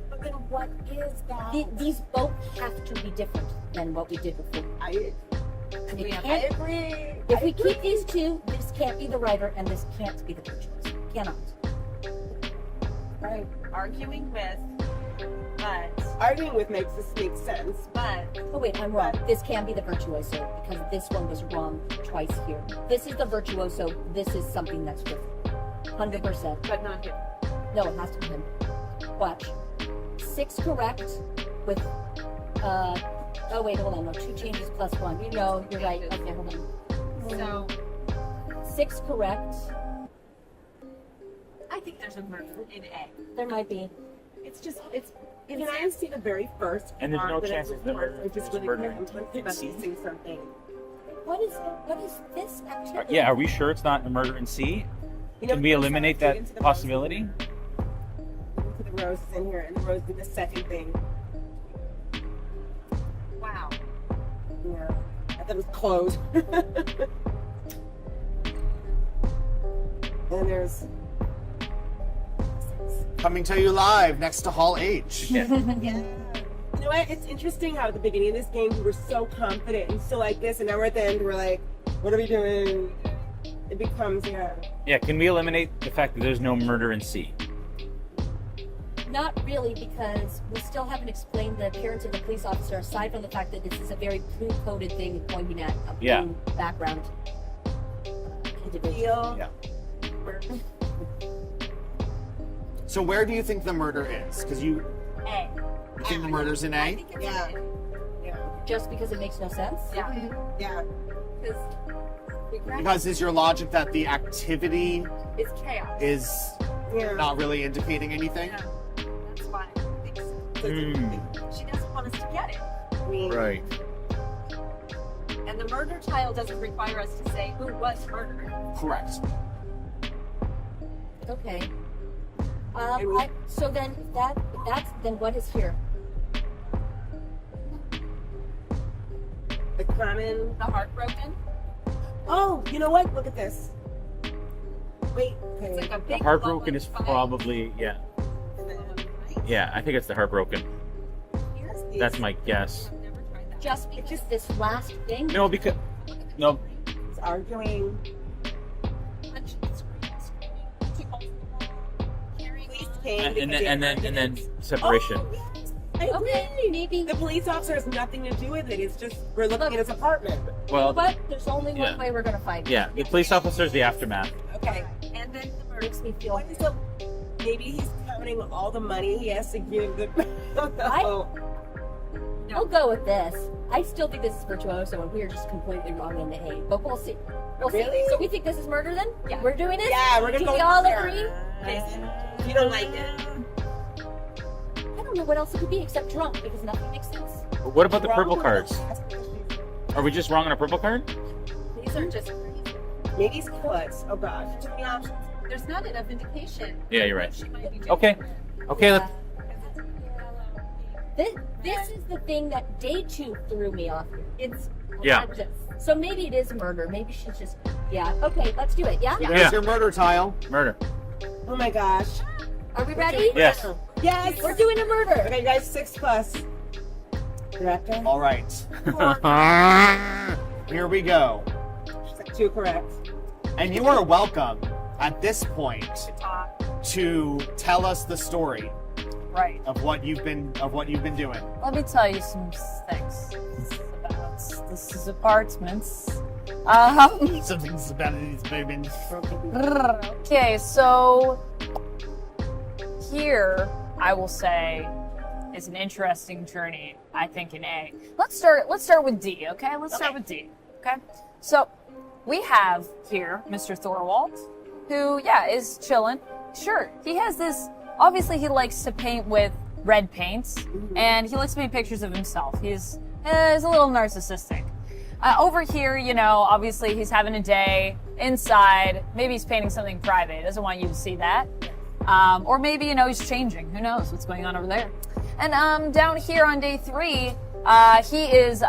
But then what is that? These both have to be different than what we did before. I It We have can't- agree. If we keep these 2, this can't be the writer and this can't be the virtuoso. Cannot. Right. Arguing with, but Arguing with makes this make sense. Oh wait, I'm wrong. This can be the virtuoso because this one was wrong twice here. This is the virtuoso. This is something that's different. 100%. but not him. No, it has to be him. Watch. 6 correct with, oh wait, hold on. No, 2 changes plus 1. You know, you're right. Okay, hold on. So 6 correct. I think there's a murder in A. There might be. It's just Can I see the very first And there's part no that chance it's it's the murder. It's just It's really murder. conflicted about missing something. What is this activity? Yeah. Are we sure it's not a murder in C? You know, Can we first eliminate I was that into the possibility? Rose, into the rose is in here, and the rose did the second thing. Wow. Yeah, I thought it was closed. And there's Coming to you live next to Hall H. Yeah. yeah. You know what? It's interesting how at the beginning of this game we were so confident and so like this, and now we're at the end. We're like, what are we doing? It becomes Yeah. Can we eliminate the fact that there's no murder in C? Not really, because we still haven't explained the appearance of the police officer, aside from the fact that this is a very blue-coded thing pointing at a blue background individual. Yeah. So where do you think the murder is? Because you A. think the murder's in A? Yeah. Yeah. Just because it makes no sense? Yeah. Yeah. Because is your logic that the activity It's chaos. is Yeah. not really indicating anything? Yeah. That's why I think so. She doesn't want us to get it. Right. And the murder trial doesn't require us to say who was murdered. Correct. Okay. And we- So then, if that's then what is here? The common. The heartbroken. Oh, you know what? Look at this. Wait. It's like a The big heartbroken glowing is fire. probably, yeah. Yeah, I think it's the heartbroken. That's my guess. I've never tried that. Just because this last thing? No, because, no, It's arguing. Punching the screen, screaming, two holes in the wall, carrying Police on. came and because then, they and had then, and then arguments. separation. Oh, yes. I Okay, agree. maybe. The police officer has nothing to do with it. It's just we're looking at his apartment. Well, But there's only Yeah. one way we're gonna find it. yeah, the police officer's the aftermath. Okay. And then the murder. Makes me feel. What is the? Maybe he's counting all the money he has to give the. I'll go with this. I still think this is virtuoso, and we are just completely wrong in the A. But we'll see. We'll Really? see. So we think this is murder then? Yeah. We're doing it? Yeah, we're gonna Do go we with all Sarah. agree? You don't like it? I don't know what else it could be except drunk, because nothing makes sense. What about the Wrong purple with cards? the- Are we just wrong on a purple card? These are just crazy. Maybe he's clutch. Oh gosh. Too many options. There's not enough indication. Yeah, you're right. She might be doing Okay. Okay, Uh, let's, this is the thing that day 2 threw me off. It's Yeah. So maybe it is murder. Maybe she's just Okay, let's do it. Yeah. Yeah. There's your murder tile. murder. Oh my gosh. Are we ready? Yes. Yes. We're doing a murder. Okay, guys. 6+. Correct? All right. Here we go. She's like 2 correct. And you are welcome at this point talk. to tell us the story Right. of what you've been doing. Let me tell you some things about this apartments. Something's about these babies. Okay, so here I will say is an interesting journey. I think in A. Let's start with D. Okay, let's start with D. Okay, so we have here Mr. Thorwald, who is chilling. Sure, he has this. Obviously, he likes to paint with red paints, and he likes to paint pictures of himself. He's a little narcissistic. Over here, obviously he's having a day inside. Maybe he's painting something private. He doesn't want you to see that. Or maybe, he's changing. Who knows what's going on over there. And down here on day 3, he is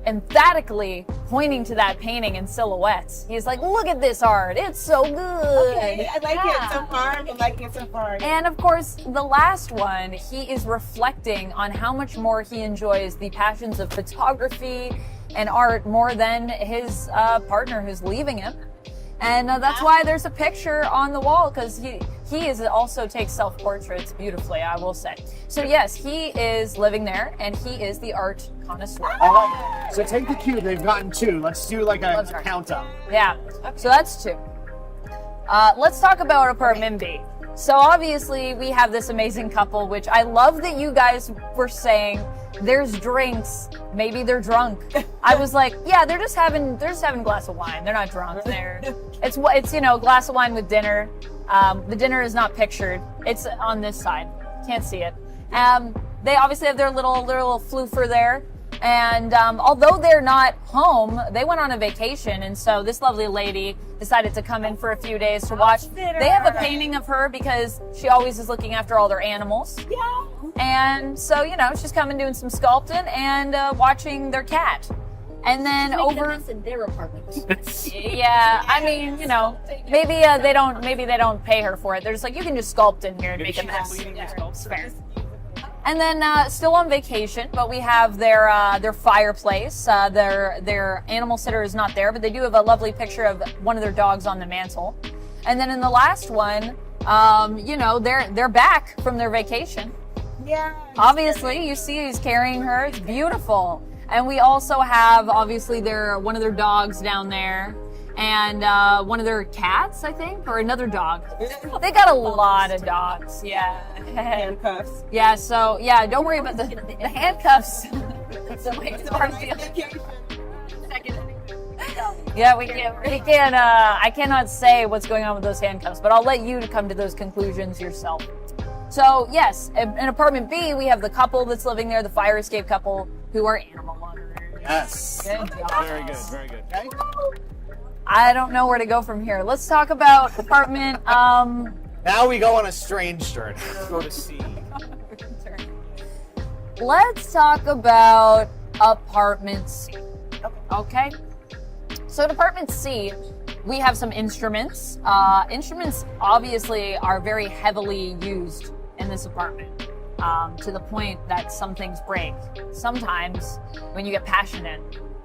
emphatically pointing to that painting in silhouettes. He's like, look at this art. It's so good. Okay, I like it so far. I'm liking it so far. And of course, the last one, he is reflecting on how much more he enjoys the passions of photography and art more than his partner who's leaving him. And that's why there's a picture on the wall, because he also takes self-portraits beautifully, I will say. So yes, he is living there, and he is the art connoisseur. All right. So take the cue. They've gotten 2. Let's do like a Let's count up. Yeah, so that's 2. Let's talk about apartment B. So obviously we have this amazing couple, which I love that you guys were saying there's drinks. Maybe they're drunk. I was like, yeah, they're just having a glass of wine. They're not drunk. It's glass of wine with dinner. The dinner is not pictured. It's on this side. Can't see it. They obviously have their little floofer there. And although they're not home, they went on a vacation, and so this lovely lady decided to come in for a few days to watch. They have a painting of her because she always is looking after all their animals. Yeah. And so, she's coming doing some sculpting and watching their cat. And then Making a over, mess in their apartment. yeah, I mean, maybe they don't pay her for it. They're just like, you can just sculpt in here and make a mess. It's fair. And then still on vacation, but we have their fireplace. Their animal sitter is not there, but they do have a lovely picture of one of their dogs on the mantle. And then in the last one, You know, they're back from their vacation. Yeah. Obviously, you see he's carrying her. It's beautiful. And we also have, obviously, one of their dogs down there. And one of their cats, I think, or another dog. They got a lot of dogs, yeah. Handcuffs. Yeah, so, yeah, don't worry about the handcuffs. Yeah, we can't, I cannot say what's going on with those handcuffs, but I'll let you come to those conclusions yourself. So, yes, in apartment B, we have the couple that's living there, the fire escape couple, who are animal lovers. Yes. Good job. Very good, very good. Okay. I don't know where to go from here. Let's talk about apartment, Now we go on a strange journey. Let's go to C. let's talk about apartment C. Okay? So in apartment C, we have some instruments. Instruments obviously are very heavily used in this apartment, to the point that some things break. Sometimes when you get passionate,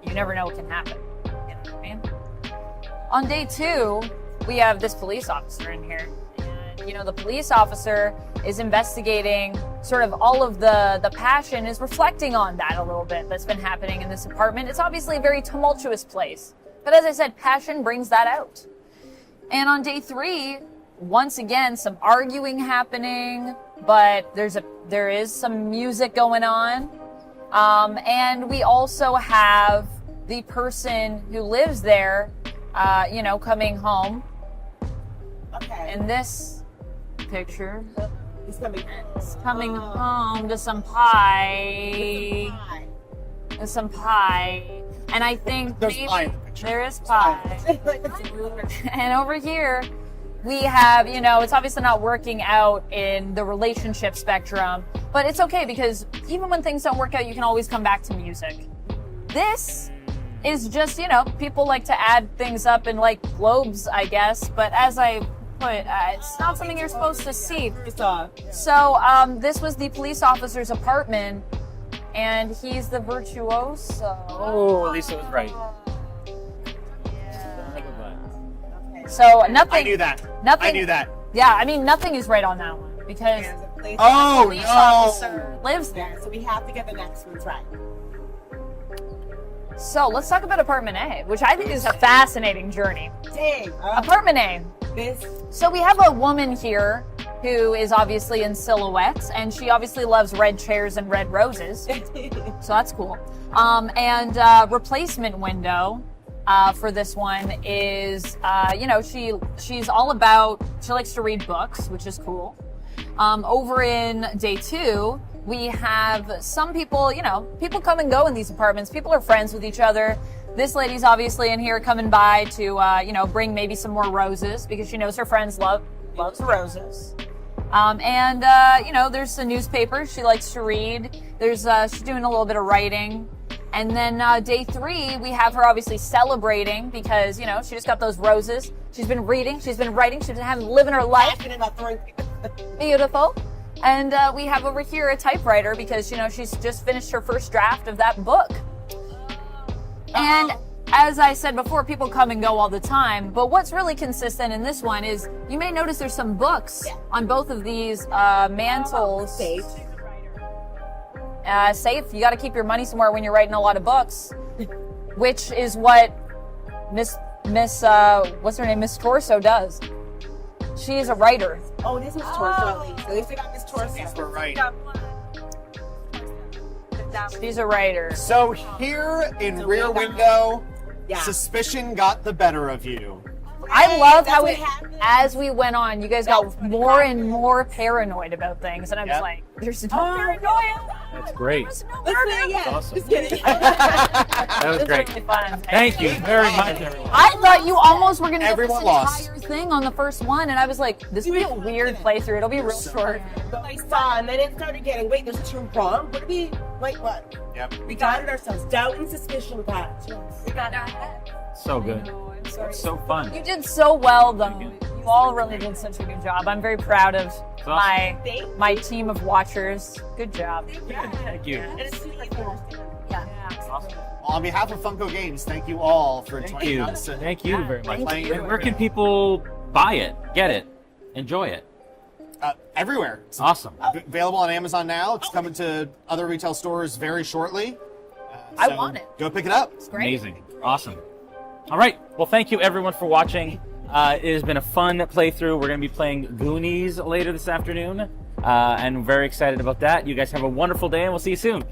you never know what can happen. You know what I mean? On day 2, we have this police officer in here. And, you know, the police officer is investigating sort of all of the passion, is reflecting on that a little bit that's been happening in this apartment. It's obviously a very tumultuous place. But as I said, passion brings that out. And on day 3, once again, some arguing happening, but there is some music going on. And we also have the person who lives there, you know, coming home. Okay. In this picture, He's coming. coming home to some pie. Some pie. And I think There's maybe pie in the picture. there is pie. And over here, we have, you know, it's obviously not working out in the relationship spectrum, but it's okay because even when things don't work out, you can always come back to music. This is just, you know, people like to add things up in like globes, I guess, but as I put, it's not something you're supposed to see. So, this was the police officer's apartment, and he's the virtuoso. Oh, Lisa was right. So nothing. I knew that. Nothing. I knew that. Yeah, I mean, nothing is right on that one because Oh, the police no. officer lives there. Yeah, so we have to get the next ones right. So let's talk about apartment A, which I think is a fascinating journey. Dang. Apartment A. This. So we have a woman here who is obviously in silhouettes, and she obviously loves red chairs and red roses. So that's cool. And replacement window for this one is, you know, she's all about, she likes to read books, which is cool. Over in day 2, we have some people, you know, people come and go in these apartments. People are friends with each other. This lady's obviously in here coming by to, you know, bring maybe some more roses because she knows her friends loves roses. And, you know, there's a newspaper she likes to read. There's, she's doing a little bit of writing. And then, day 3, we have her obviously celebrating because, you know, she just got those roses. She's been reading, she's been writing, she's been living her life. Beautiful. And, we have over here a typewriter because, you know, she's just finished her first draft of that book. And as I said before, people come and go all the time, but what's really consistent in this one is you may notice there's some books on both of these mantles. Safe. Safe. You got to keep your money somewhere when you're writing a lot of books, which is what Miss what's her name, Miss Torso does. She is a writer. Oh, this is Torso. At least we got Miss Torso. We're right. She's a writer. So here in Rear Window, Yeah. suspicion got the better of you. I love That's how what it, happened. as we went on, you guys got more and more paranoid about things, and I was Yep. like, "There's no paranoia." That's great. Let's say yeah. Awesome. Just kidding. That was This great. is really fun. Thank you very much, everyone. I thought you almost were going to get this Everyone lost. entire thing on the first one, and I was like, "This will be a weird playthrough. It'll be real short." But I saw, and then it started getting, wait, there's 2 wrong? What did we, wait, what? Yep. We got it ourselves. Doubt and suspicion got. We got our head. So good. That's so fun. You did so well, though. You all really did such a good job. I'm very proud of my team of watchers. Good job. Thank you. And it's super cool. Yeah. Awesome. Well, on behalf of Funko Games, thank you all for Thank joining you. us. Thank you very much. Thank you. Where can people buy it? Get it? enjoy it? Everywhere. It's Awesome. available on Amazon now. It's coming to other retail stores very shortly. I So want it. Go pick it up. It's great. Amazing. Awesome. All right. Well, thank you everyone for watching. It has been a fun playthrough. We're going to be playing Goonies later this afternoon, and we're very excited about that. You guys have a wonderful day, and we'll see you soon.